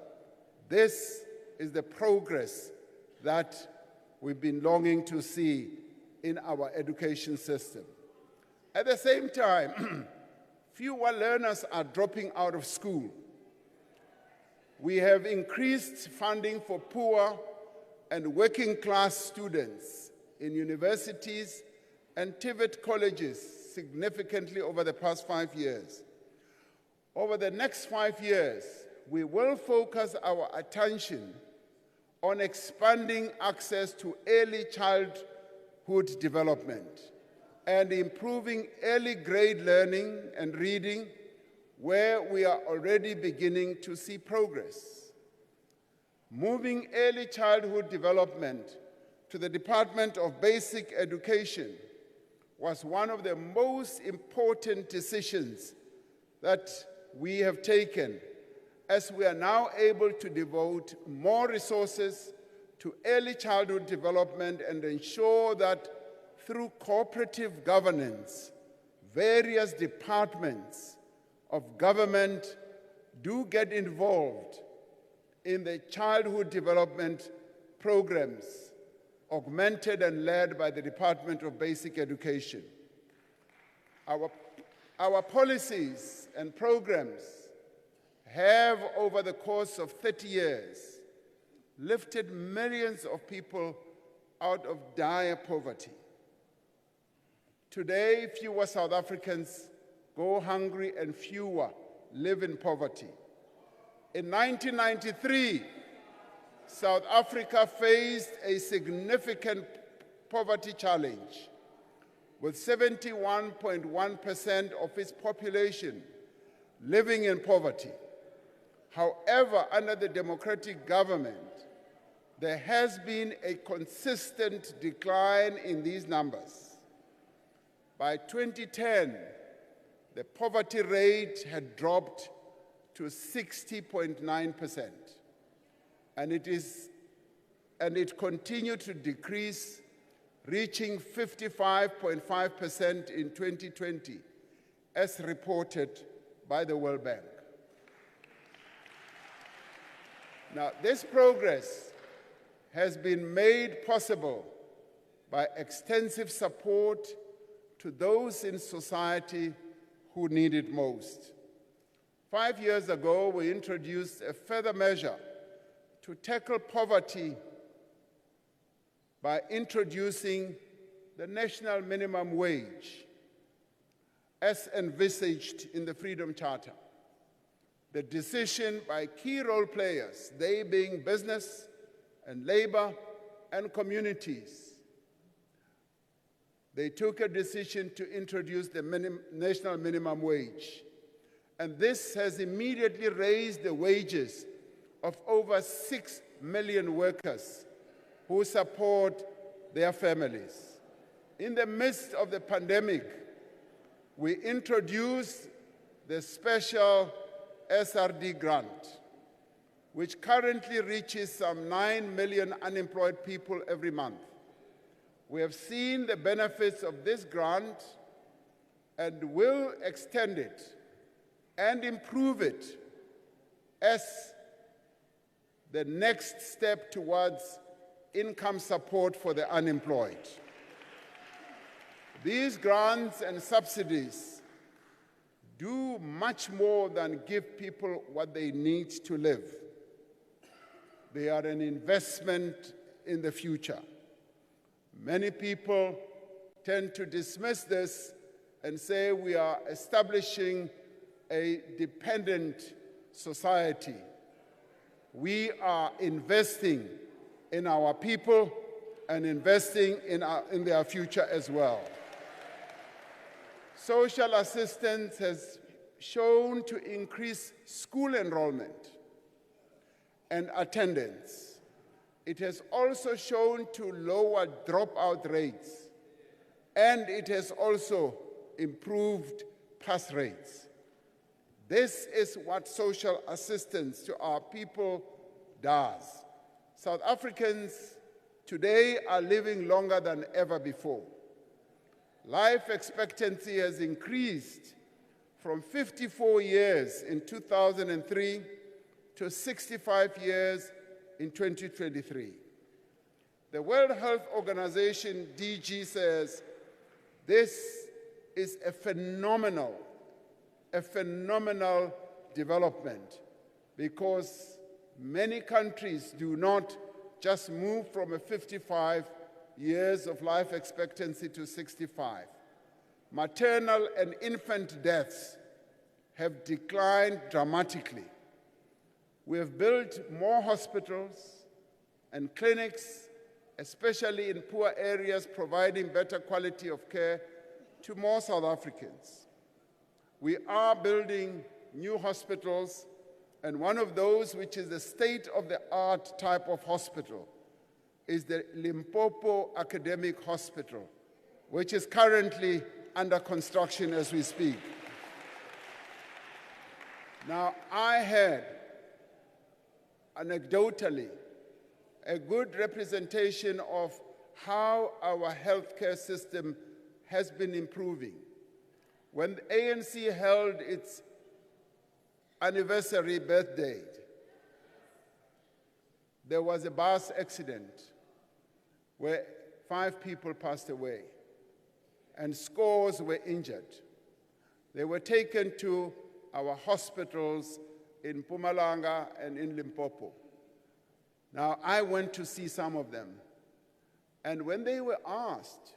This is the progress that we've been longing to see in our education system. At the same time, fewer learners are dropping out of school. We have increased funding for poor and working class students in universities and TVET colleges significantly over the past 5 years. Over the next 5 years, we will focus our attention on expanding access to early childhood development and improving early grade learning and reading, where we are already beginning to see progress. Moving early childhood development to the Department of Basic Education was one of the most important decisions that we have taken, as we are now able to devote more resources to early childhood development and ensure that through cooperative governance, various departments of government do get involved in the childhood development programs, augmented and led by the Department of Basic Education. Our policies and programs have, over the course of 30 years, lifted millions of people out of dire poverty. Today, fewer South Africans go hungry and fewer live in poverty. In 1993, South Africa faced a significant poverty challenge, with 71.1% of its population living in poverty. However, under the democratic government, there has been a consistent decline in these numbers. By 2010, the poverty rate had dropped to 60.9%, and it continued to decrease, reaching 55.5% in 2020, as reported by the World Bank. Now, this progress has been made possible by extensive support to those in society who need it most. 5 years ago, we introduced a further measure to tackle poverty by introducing the national minimum wage as envisaged in the Freedom Charter. The decision by key role players, they being business and labor and communities, they took a decision to introduce the national minimum wage. And this has immediately raised the wages of over 6 million workers who support their families. In the midst of the pandemic, we introduced the special SRD grant, which currently reaches some 9 million unemployed people every month. We have seen the benefits of this grant and will extend it and improve it as the next step towards income support for the unemployed. These grants and subsidies do much more than give people what they need to live. They are an investment in the future. Many people tend to dismiss this and say we are establishing a dependent society. We are investing in our people and investing in their future as well. Social assistance has shown to increase school enrollment and attendance. It has also shown to lower dropout rates, and it has also improved pass rates. This is what social assistance to our people does. South Africans today are living longer than ever before. Life expectancy has increased from 54 years in 2003 to 65 years in 2023. The World Health Organization, DG, says this is a phenomenal development because many countries do not just move from a 55 years of life expectancy to 65. Maternal and infant deaths have declined dramatically. We have built more hospitals and clinics, especially in poor areas, providing better quality of care to more South Africans. We are building new hospitals, and one of those, which is the state-of-the-art type of hospital, is the Limpopo Academic Hospital, which is currently under construction as we speak. Now, I had, anecdotally, a good representation of how our healthcare system has been improving. When the ANC held its anniversary birthday, there was a bus accident where 5 people passed away and scores were injured. They were taken to our hospitals in Mpumalanga and in Limpopo. Now, I went to see some of them, and when they were asked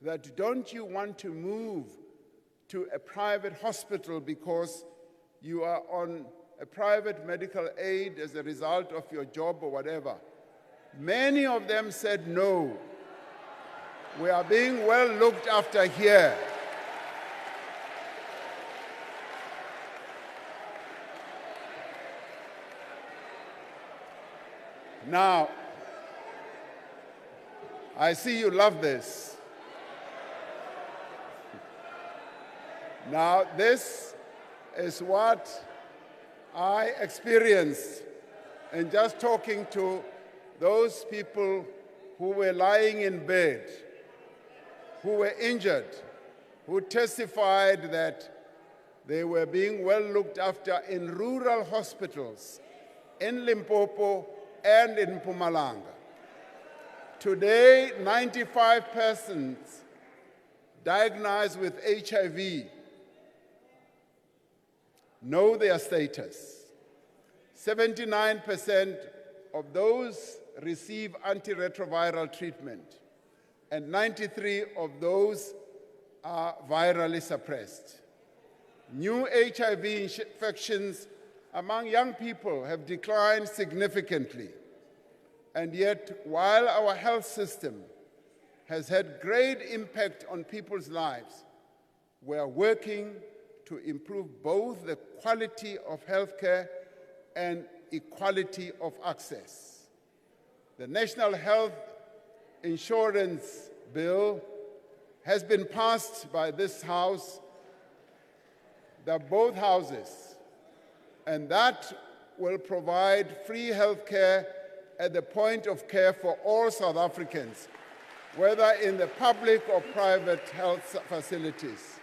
that, don't you want to move to a private hospital because you are on a private medical aid as a result of your job or whatever, many of them said no. We are being well looked after here. Now, I see you love this. Now, this is what I experienced in just talking to those people who were lying in bed, who were injured, who testified that they were being well looked after in rural hospitals in Limpopo and in Mpumalanga. Today, 95 persons diagnosed with HIV know their status. 79% of those receive antiretroviral treatment, and 93 of those are virally suppressed. New HIV infections among young people have declined significantly. And yet, while our health system has had great impact on people's lives, we are working to improve both the quality of healthcare and equality of access. The National Health Insurance Bill has been passed by this House, both houses, and that will provide free health care at the point of care for all South Africans, whether in the public or private health facilities.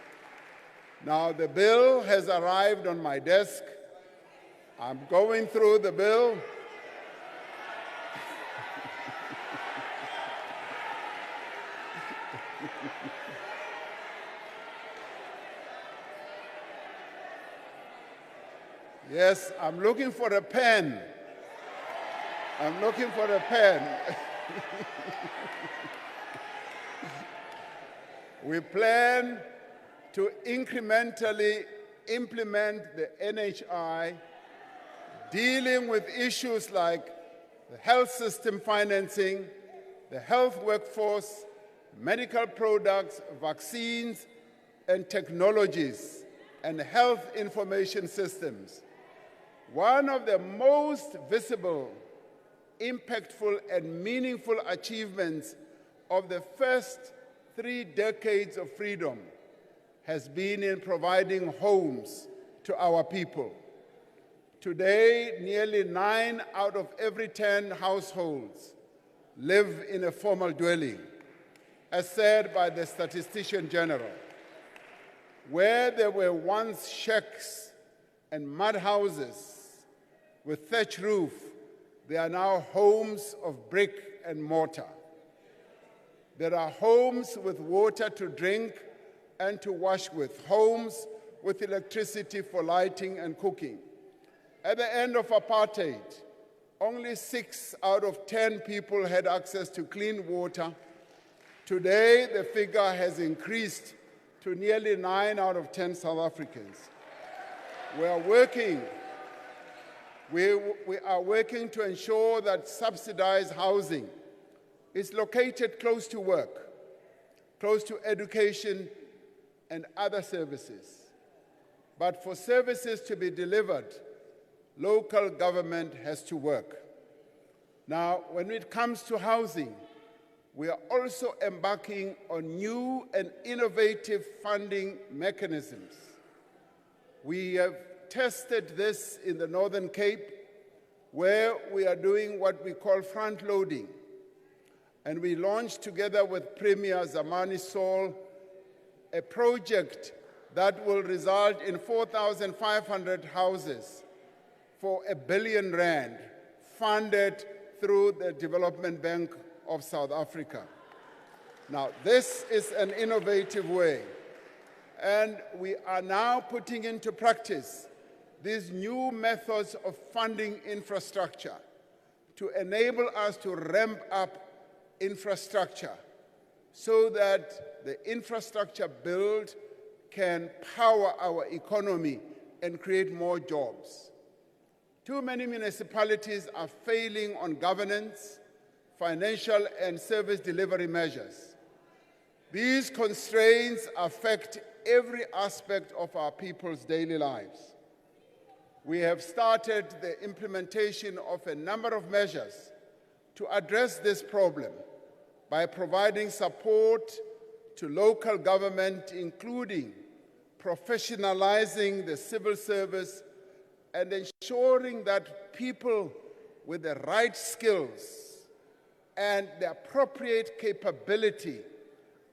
Now, the bill has arrived on my desk. I'm going through the bill. Yes, I'm looking for a pen. I'm looking for a pen. We plan to incrementally implement the NHI, dealing with issues like the health system financing, the health workforce, medical products, vaccines, and technologies, and health information systems. One of the most visible, impactful, and meaningful achievements of the first 3 decades of freedom has been in providing homes to our people. Today, nearly 9 out of every 10 households live in a formal dwelling, as said by the Statistician General. Where there were once shacks and mud houses with thatch roof, there are now homes of brick and mortar. There are homes with water to drink and to wash with, homes with electricity for lighting and cooking. At the end of apartheid, only 6 out of 10 people had access to clean water. Today, the figure has increased to nearly 9 out of 10 South Africans. We are working to ensure that subsidized housing is located close to work, close to education and other services. But for services to be delivered, local government has to work. Now, when it comes to housing, we are also embarking on new and innovative funding mechanisms. We have tested this in the Northern Cape, where we are doing what we call front-loading. And we launched together with Premier Zamani Sol a project that will result in 4,500 houses for R1 billion funded through the Development Bank of South Africa. Now, this is an innovative way, and we are now putting into practice these new methods of funding infrastructure to enable us to ramp up infrastructure so that the infrastructure build can power our economy and create more jobs. Too many municipalities are failing on governance, financial and service delivery measures. These constraints affect every aspect of our people's daily lives. We have started the implementation of a number of measures to address this problem by providing support to local government, including professionalizing the civil service and ensuring that people with the right skills and the appropriate capability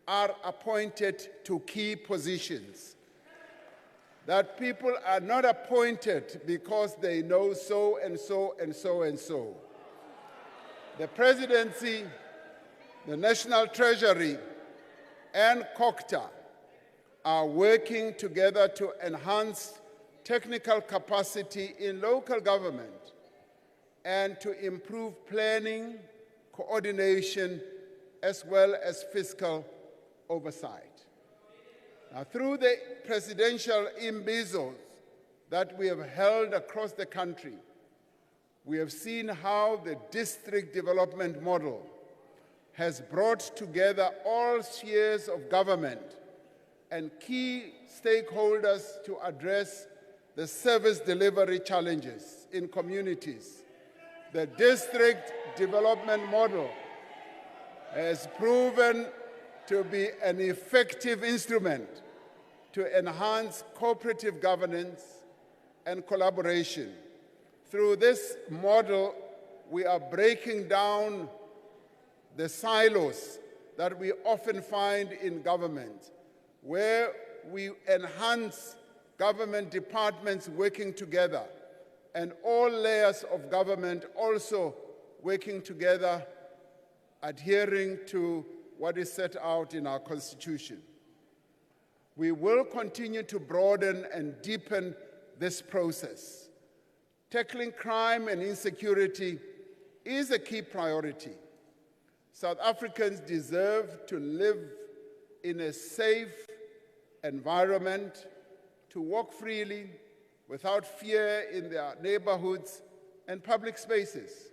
are appointed to key positions. That people are not appointed because they know so and so and so and so. The Presidency, the National Treasury, and COCTA are working together to enhance technical capacity in local government and to improve planning, coordination, as well as fiscal oversight. Now, through the presidential imbizos that we have held across the country, we have seen how the district development model has brought together all spheres of government and key stakeholders to address the service delivery challenges in communities. The district development model has proven to be an effective instrument to enhance cooperative governance and collaboration. Through this model, we are breaking down the silos that we often find in government, where we enhance government departments working together and all layers of government also working together, adhering to what is set out in our Constitution. We will continue to broaden and deepen this process Tackling crime and insecurity is a key priority. South Africans deserve to live in a safe environment, to walk freely without fear in their neighborhoods and public spaces.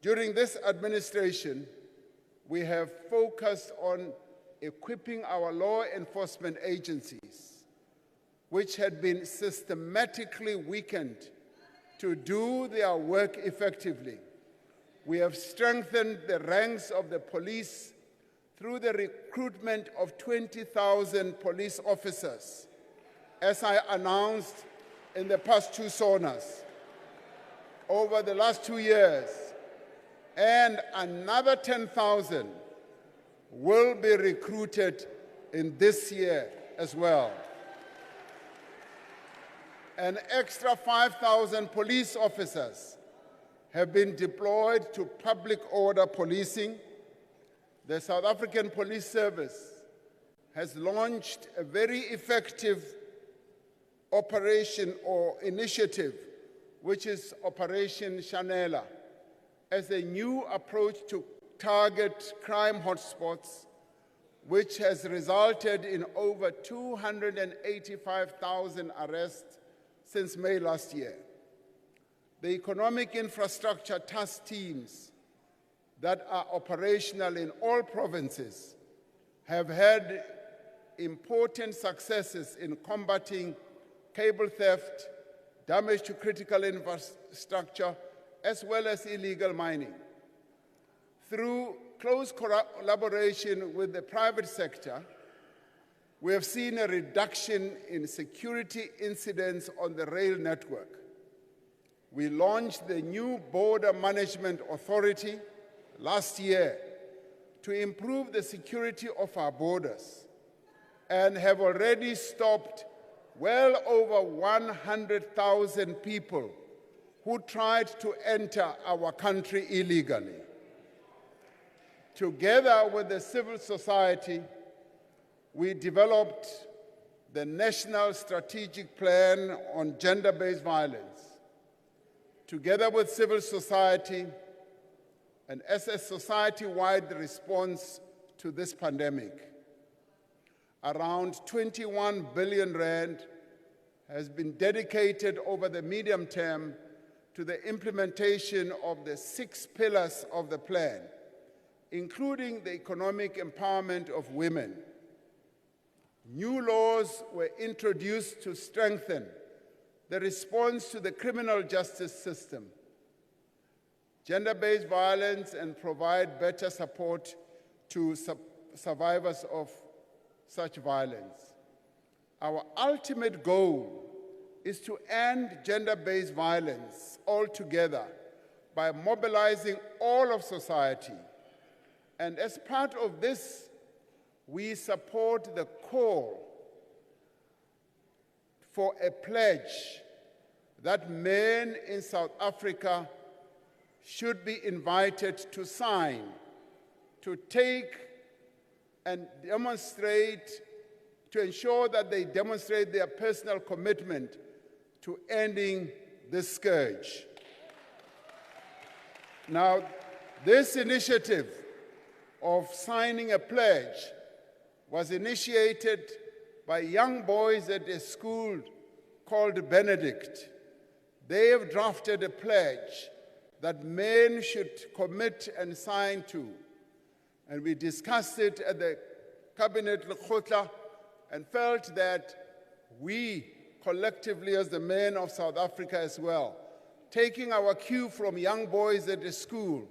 During this administration, we have focused on equipping our law enforcement agencies, which had been systematically weakened, to do their work effectively. We have strengthened the ranks of the police through the recruitment of 20,000 police officers, as I announced in the past two SoNAs over the last 2 years, and another 10,000 will be recruited in this year as well. An extra 5,000 police officers have been deployed to public order policing. The South African Police Service has launched a very effective operation or initiative, which is Operation Shanela, as a new approach to target crime hotspots, which has resulted in over 285,000 arrests since May last year. The economic infrastructure task teams that are operational in all provinces have had important successes in combating cable theft, damage to critical infrastructure, as well as illegal mining. Through close collaboration with the private sector, we have seen a reduction in security incidents on the rail network. We launched the new Border Management Authority last year to improve the security of our borders and have already stopped well over 100,000 people who tried to enter our country illegally. Together with the civil society, we developed the National Strategic Plan on Gender-Based Violence. Together with civil society and as a society-wide response to this pandemic, around 21 billion rand has been dedicated over the medium term to the implementation of the 6 pillars of the plan, including the economic empowerment of women. New laws were introduced to strengthen the response to the criminal justice system, gender-based violence, and provide better support to survivors of such violence. Our ultimate goal is to end gender-based violence altogether by mobilizing all of society. And as part of this, we support the call for a pledge that men in South Africa should be invited to sign, to take and demonstrate, to ensure that they demonstrate their personal commitment to ending this scourge. Now, this initiative of signing a pledge was initiated by young boys at a school called Benedict. They have drafted a pledge that men should commit and sign to. And we discussed it at the Cabinet Lekgotla and felt that we collectively as the men of South Africa as well, taking our cue from young boys at the school,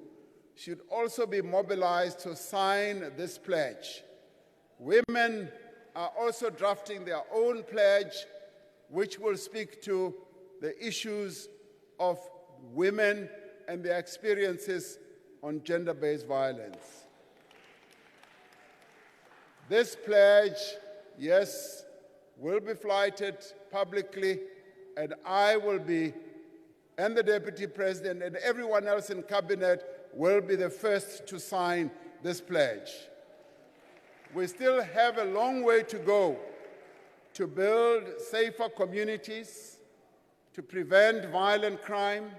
should also be mobilized to sign this pledge. Women are also drafting their own pledge, which will speak to the issues of women and their experiences on gender-based violence. This pledge, yes, will be flighted publicly, and I will be, and the Deputy President and everyone else in Cabinet will be the first to sign this pledge. We still have a long way to go to build safer communities, to prevent violent crime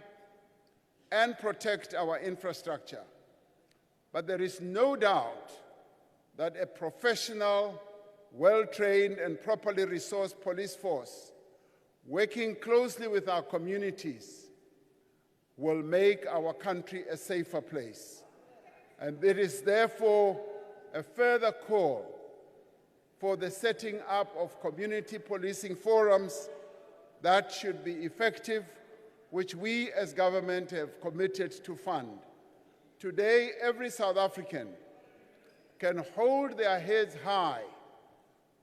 and protect our infrastructure. But there is no doubt that a professional, well-trained and properly resourced police force working closely with our communities will make our country a safer place. And it is therefore a further call for the setting up of community policing forums that should be effective, which we as government have committed to fund. Today, every South African can hold their heads high,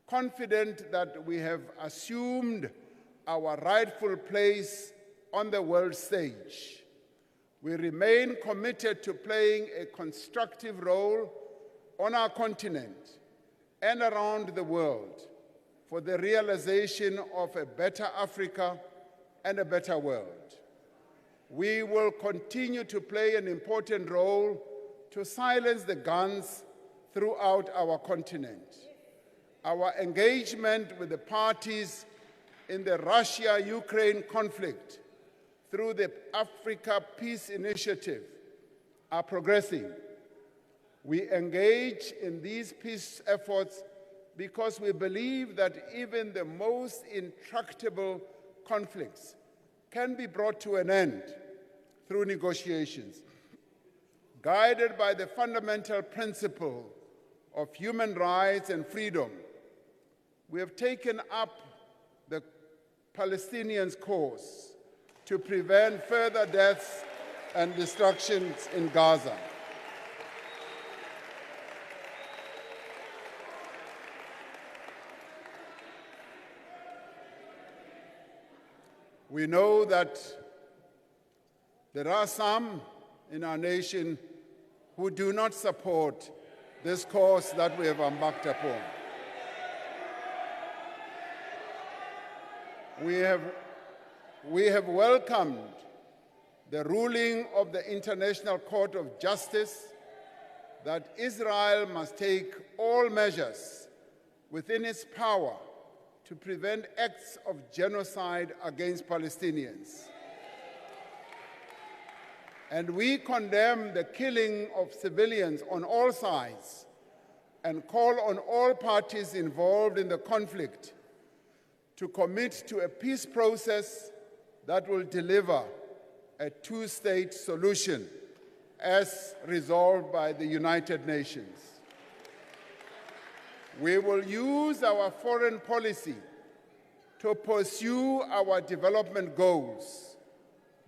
confident that we have assumed our rightful place on the world stage. We remain committed to playing a constructive role on our continent and around the world for the realization of a better Africa and a better world. We will continue to play an important role to silence the guns throughout our continent. Our engagement with the parties in the Russia-Ukraine conflict through the Africa Peace Initiative are progressing. We engage in these peace efforts because we believe that even the most intractable conflicts can be brought to an end through negotiations. Guided by the fundamental principle of human rights and freedom, we have taken up the Palestinians' cause to prevent further deaths and destructions in Gaza. We know that there are some in our nation who do not support this course that we have embarked upon. We have welcomed the ruling of the International Court of Justice that Israel must take all measures within its power to prevent acts of genocide against Palestinians. And we condemn the killing of civilians on all sides and call on all parties involved in the conflict to commit to a peace process that will deliver a two-state solution as resolved by the United Nations. We will use our foreign policy to pursue our development goals.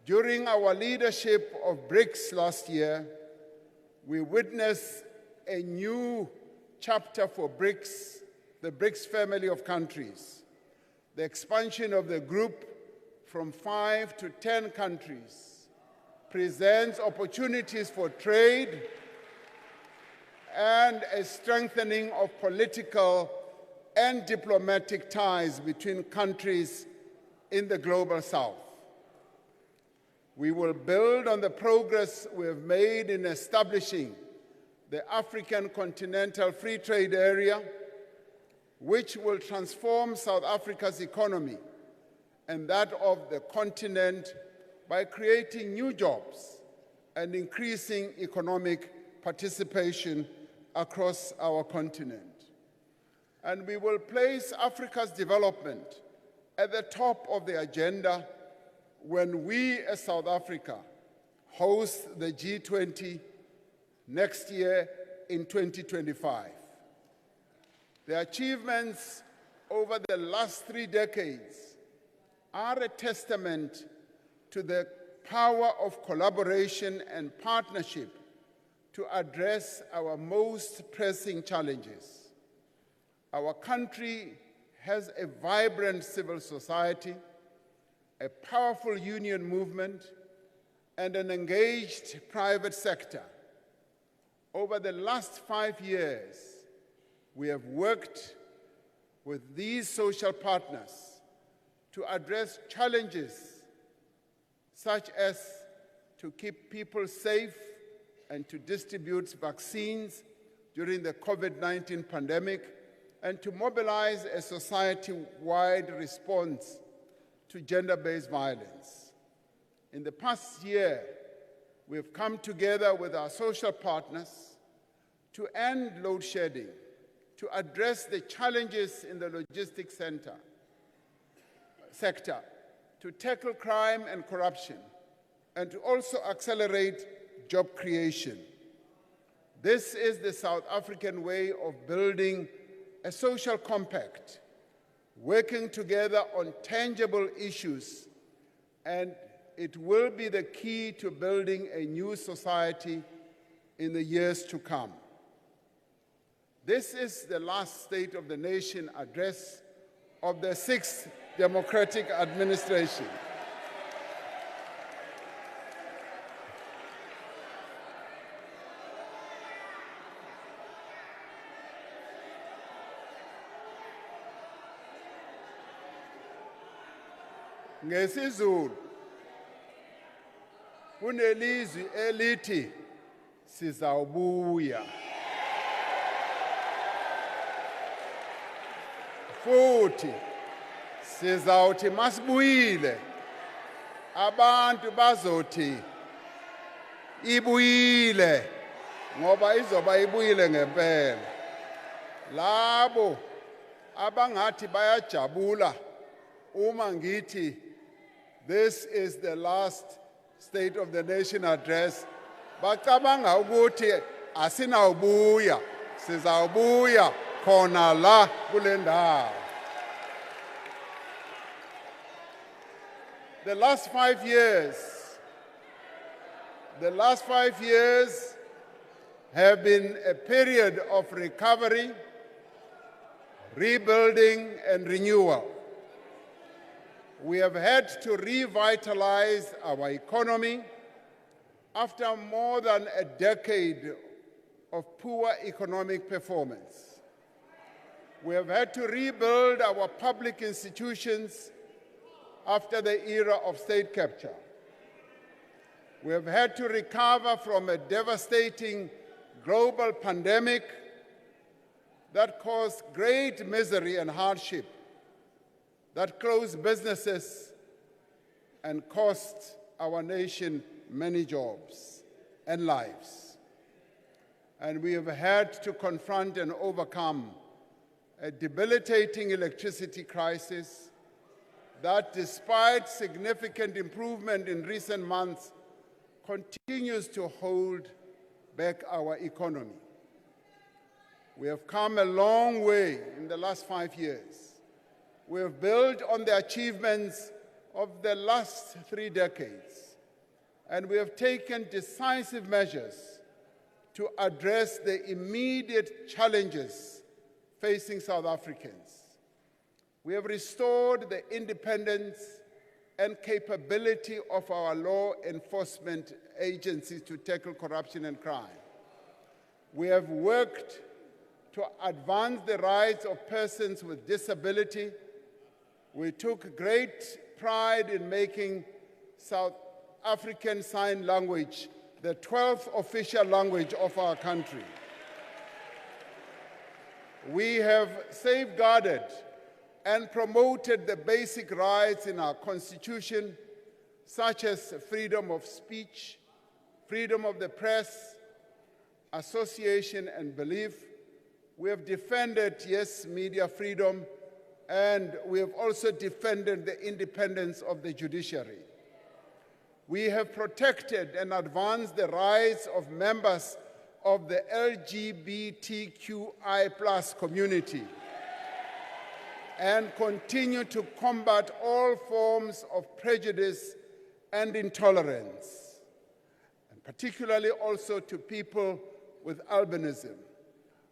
During our leadership of BRICS last year, we witnessed a new chapter for BRICS, the BRICS family of countries. The expansion of the group from 5 to 10 countries presents opportunities for trade and a strengthening of political and diplomatic ties between countries in the global south. We will build on the progress we have made in establishing the African Continental Free Trade Area, which will transform South Africa's economy and that of the continent by creating new jobs and increasing economic participation across our continent. And we will place Africa's development at the top of the agenda when we, as South Africa, host the G20 next year in 2025. The achievements over the last 3 decades are a testament to the power of collaboration and partnership to address our most pressing challenges. Our country has a vibrant civil society, a powerful union movement, and an engaged private sector. Over the last 5 years, we have worked with these social partners to address challenges such as to keep people safe and to distribute vaccines during the COVID-19 pandemic, and to mobilize a society-wide response to gender-based violence. In the past year, we have come together with our social partners to end load shedding, to address the challenges in the logistics sector, to tackle crime and corruption, and to also accelerate job creation. This is the South African way of building a social compact, working together on tangible issues, and it will be the key to building a new society in the years to come. This is the last State of the Nation address of the 6th Democratic Administration. NgesiZulu kunelizwi elithi SIYABUYA. Futhi sizawuthi masibuyile abantu bazothi ibuyile ngoba izoba ibuyile ngempela. Labo abangathi bayajabula uma ngithi this is the last State of the Nation address, bacabanga ukuthi asinawubuya, sizawubuya khona la kule ndawo. The last 5 years have been a period of recovery, rebuilding, and renewal. We have had to revitalize our economy after more than a decade of poor economic performance. We have had to rebuild our public institutions after the era of state capture. We have had to recover from a devastating global pandemic that caused great misery and hardship, that closed businesses and cost our nation many jobs and lives. And we have had to confront and overcome a debilitating electricity crisis that, despite significant improvement in recent months, continues to hold back our economy. We have come a long way in the last 5 years. We have built on the achievements of the last 3 decades, and we have taken decisive measures to address the immediate challenges facing South Africans. We have restored the independence and capability of our law enforcement agencies to tackle corruption and crime. We have worked to advance the rights of persons with disability. We took great pride in making South African Sign Language the 12th official language of our country. We have safeguarded and promoted the basic rights in our Constitution, such as freedom of speech, freedom of the press, association and belief. We have defended, yes, media freedom, and we have also defended the independence of the judiciary. We have protected and advanced the rights of members of the LGBTQI+ community and continue to combat all forms of prejudice and intolerance, and particularly also to people with albinism.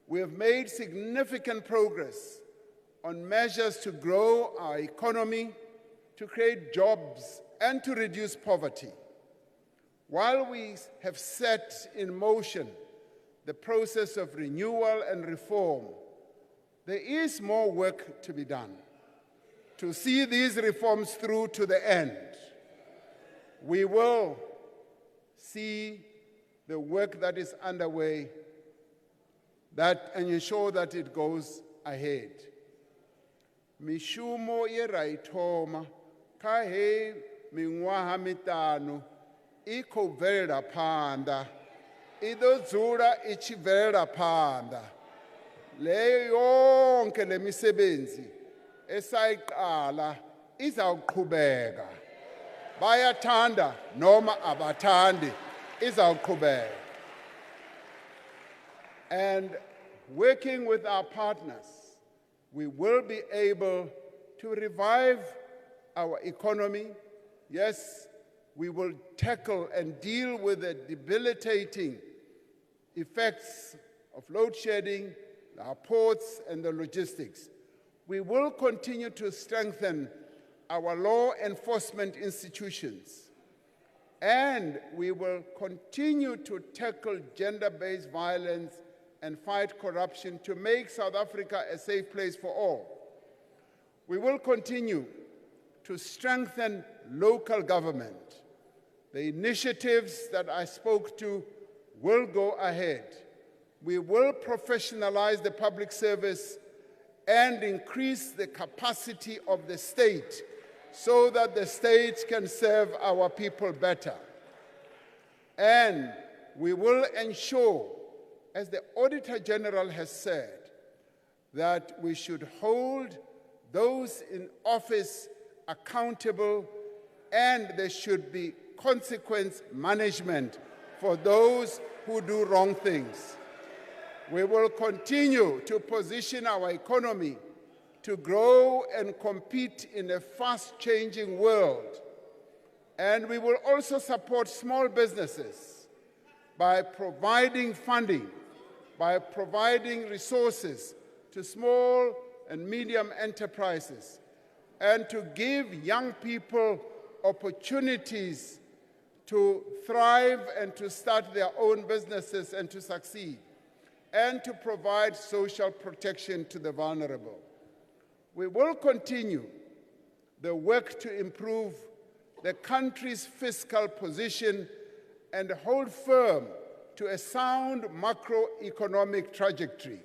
We have made significant progress on measures to grow our economy, to create jobs, and to reduce poverty. While we have set in motion the process of renewal and reform, there is more work to be done to see these reforms through to the end. We will see the work that is underway and ensure that it goes ahead. Mishumo ye raithoma kha hei miṅwaha miṱanu I khou bvelela phanḓa, I ḓo dzula I tshi bvelela phanḓa. Leyo yonke le misebenzi esayiqala izawuqhubeka. Bayathanda noma abathandi izawuqhubeka. And working with our partners, we will be able to revive our economy. Yes, we will tackle and deal with the debilitating effects of load shedding, our ports and the logistics. We will continue to strengthen our law enforcement institutions. And we will continue to tackle gender-based violence and fight corruption to make South Africa a safe place for all. We will continue to strengthen local government. The initiatives that I spoke to will go ahead. We will professionalize the public service and increase the capacity of the state so that the state can serve our people better. And we will ensure, as the Auditor General has said, that we should hold those in office accountable and there should be consequence management for those who do wrong things. We will continue to position our economy to grow and compete in a fast-changing world. And we will also support small businesses by providing funding, by providing resources to small and medium enterprises, and to give young people opportunities to thrive and to start their own businesses and to succeed, and to provide social protection to the vulnerable. We will continue the work to improve the country's fiscal position and hold firm to a sound macroeconomic trajectory.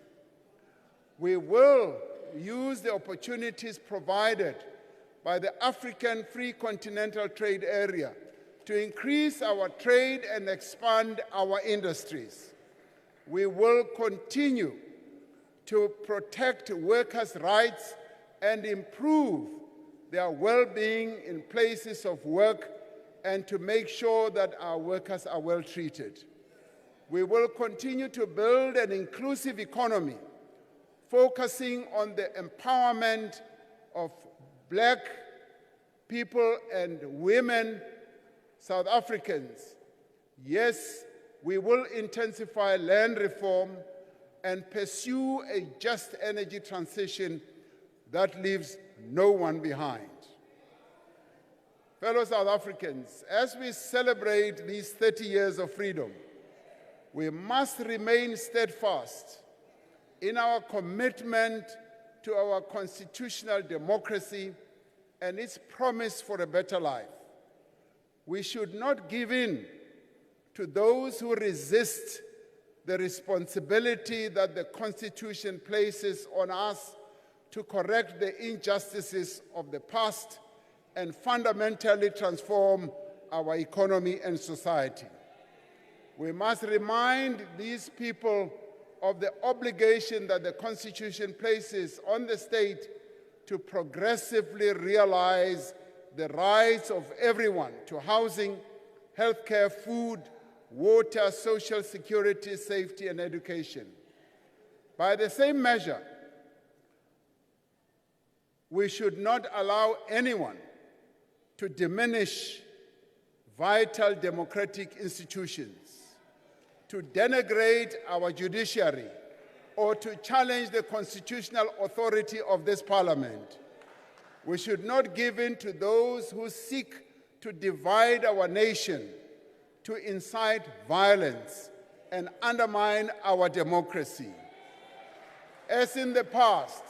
We will use the opportunities provided by the African Free Continental Trade Area to increase our trade and expand our industries. We will continue to protect workers' rights and improve their well-being in places of work and to make sure that our workers are well treated. We will continue to build an inclusive economy, focusing on the empowerment of Black people and women, South Africans. Yes, we will intensify land reform and pursue a just energy transition that leaves no one behind. Fellow South Africans, as we celebrate these 30 years of freedom, we must remain steadfast in our commitment to our constitutional democracy and its promise for a better life. We should not give in to those who resist the responsibility that the Constitution places on us to correct the injustices of the past and fundamentally transform our economy and society. We must remind these people of the obligation that the Constitution places on the state to progressively realize the rights of everyone to housing, healthcare, food, water, social security, safety, and education. By the same measure, we should not allow anyone to diminish vital democratic institutions, to denigrate our judiciary, or to challenge the constitutional authority of this parliament. We should not give in to those who seek to divide our nation, to incite violence and undermine our democracy. As in the past,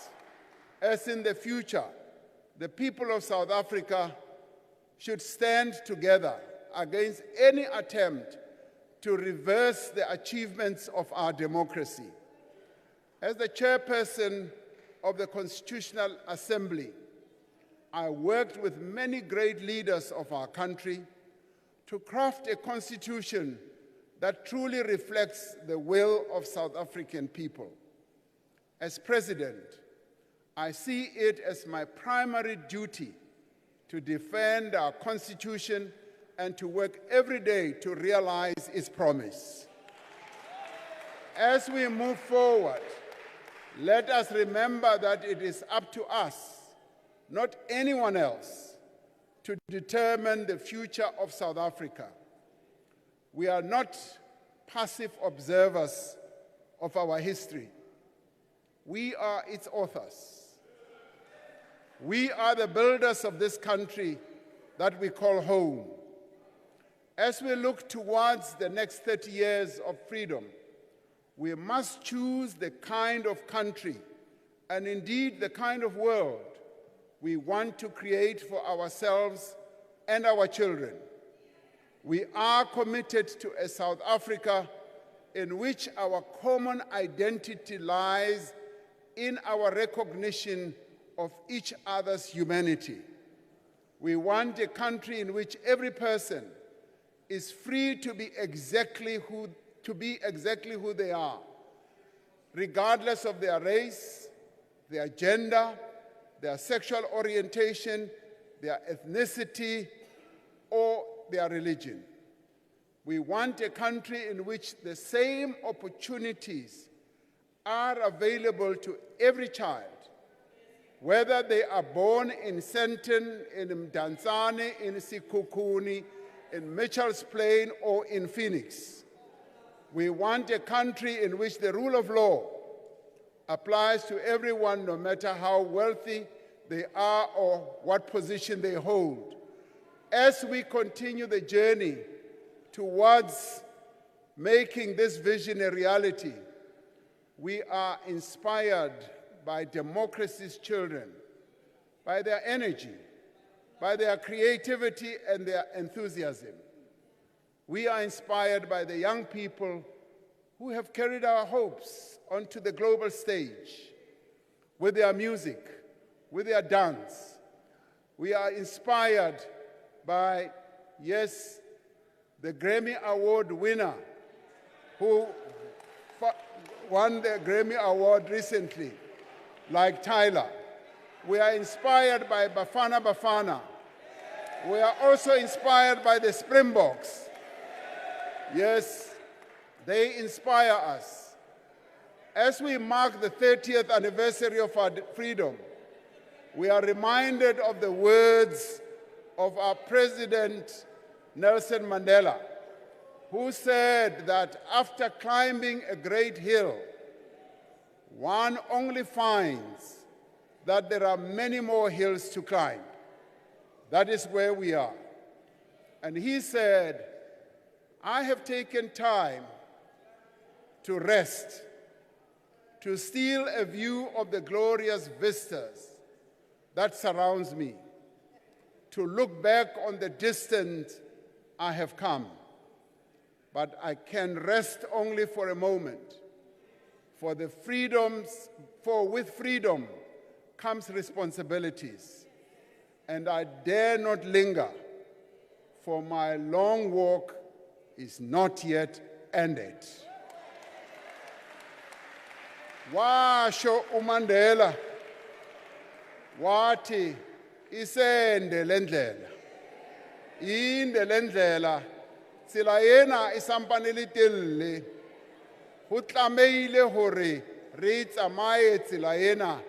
as in the future, the people of South Africa should stand together against any attempt to reverse the achievements of our democracy. As the chairperson of the Constitutional Assembly, I worked with many great leaders of our country to craft a constitution that truly reflects the will of South African people. As president, I see it as my primary duty to defend our constitution and to work every day to realize its promise. As we move forward, let us remember that it is up to us, not anyone else, to determine the future of South Africa. We are not passive observers of our history. We are its authors. We are the builders of this country that we call home. As we look towards the next 30 years of freedom, we must choose the kind of country and indeed the kind of world we want to create for ourselves and our children. We are committed to a South Africa in which our common identity lies in our recognition of each other's humanity. We want a country in which every person is free to be exactly who they are, regardless of their race, their gender, their sexual orientation, their ethnicity, or their religion. We want a country in which the same opportunities are available to every child, whether they are born in Sandton, in Mdantsane, in Sekhukhune, in Mitchell's Plain, or in Phoenix. We want a country in which the rule of law applies to everyone, no matter how wealthy they are or what position they hold. As we continue the journey towards making this vision a reality, we are inspired by democracy's children, by their energy, by their creativity and their enthusiasm. We are inspired by the young people who have carried our hopes onto the global stage with their music, with their dance. We are inspired by, yes, the Grammy Award winner who won the Grammy Award recently, like Tyler. We are inspired by Bafana Bafana. We are also inspired by the Springboks. Yes, they inspire us. As we mark the 30th anniversary of our freedom, we are reminded of the words of our President Nelson Mandela, who said that after climbing a great hill, one only finds that there are many more hills to climb. That is where we are. And he said, I have taken time to rest, to steal a view of the glorious vistas that surrounds me, to look back on the distance I have come. But I can rest only for a moment, for with freedom comes responsibilities, and I dare not linger, for my long walk is not yet ended. Washo uMandela wathi isende lendlela, inde lendlela tsela ena isampane le telele, ho tlameile hore re tsamaye tsela ena,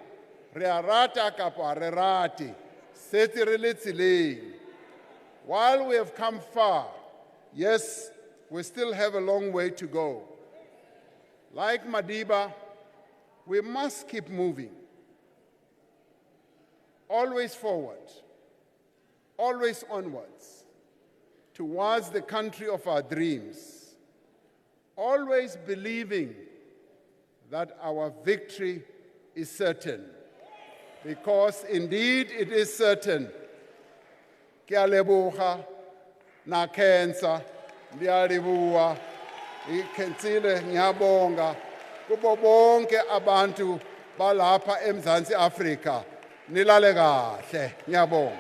re a rata kapa re rate, setse re le tseleng. While we have come far, yes, we still have a long way to go. Like Madiba, we must keep moving. Always forward, always onwards, towards the country of our dreams, always believing that our victory is certain, because indeed it is certain. Ke a leboga na cancer, ndiyalibua, ikhensile ngiyabonga kubo bonke abantu balapha eMzantsi Afrika Nilale kahle, ngiyabonga.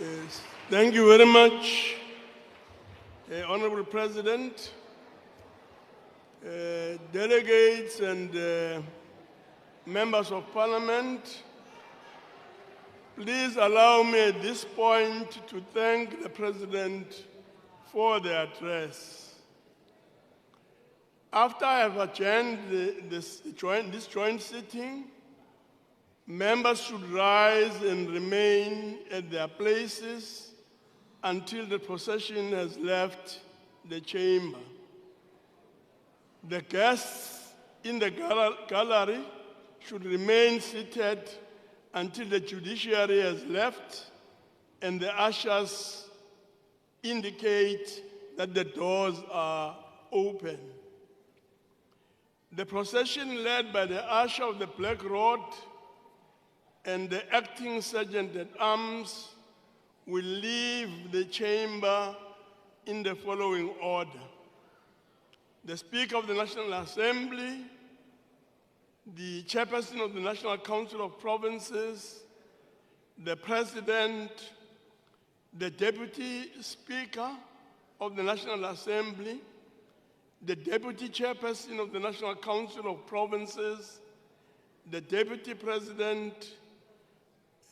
Yes, thank you very much, Honorable President, delegates and members of Parliament. Please allow me at this point to thank the President for the address. After I have adjourned this joint sitting, members should rise and remain at their places until the procession has left the chamber. The guests in the gallery should remain seated until the judiciary has left and the ushers indicate that the doors are open. The procession led by the usher of the Black Rod and the acting sergeant at arms will leave the chamber in the following order: the Speaker of the National Assembly, the Chairperson of the National Council of Provinces, the President, the Deputy Speaker of the National Assembly, the Deputy Chairperson of the National Council of Provinces, the Deputy President,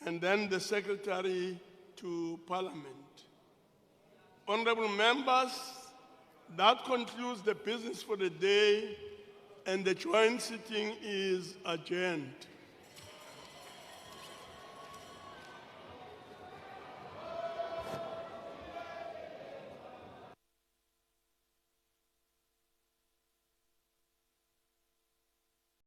and then the Secretary to Parliament. Honorable members, that concludes the business for the day, and the joint sitting is adjourned.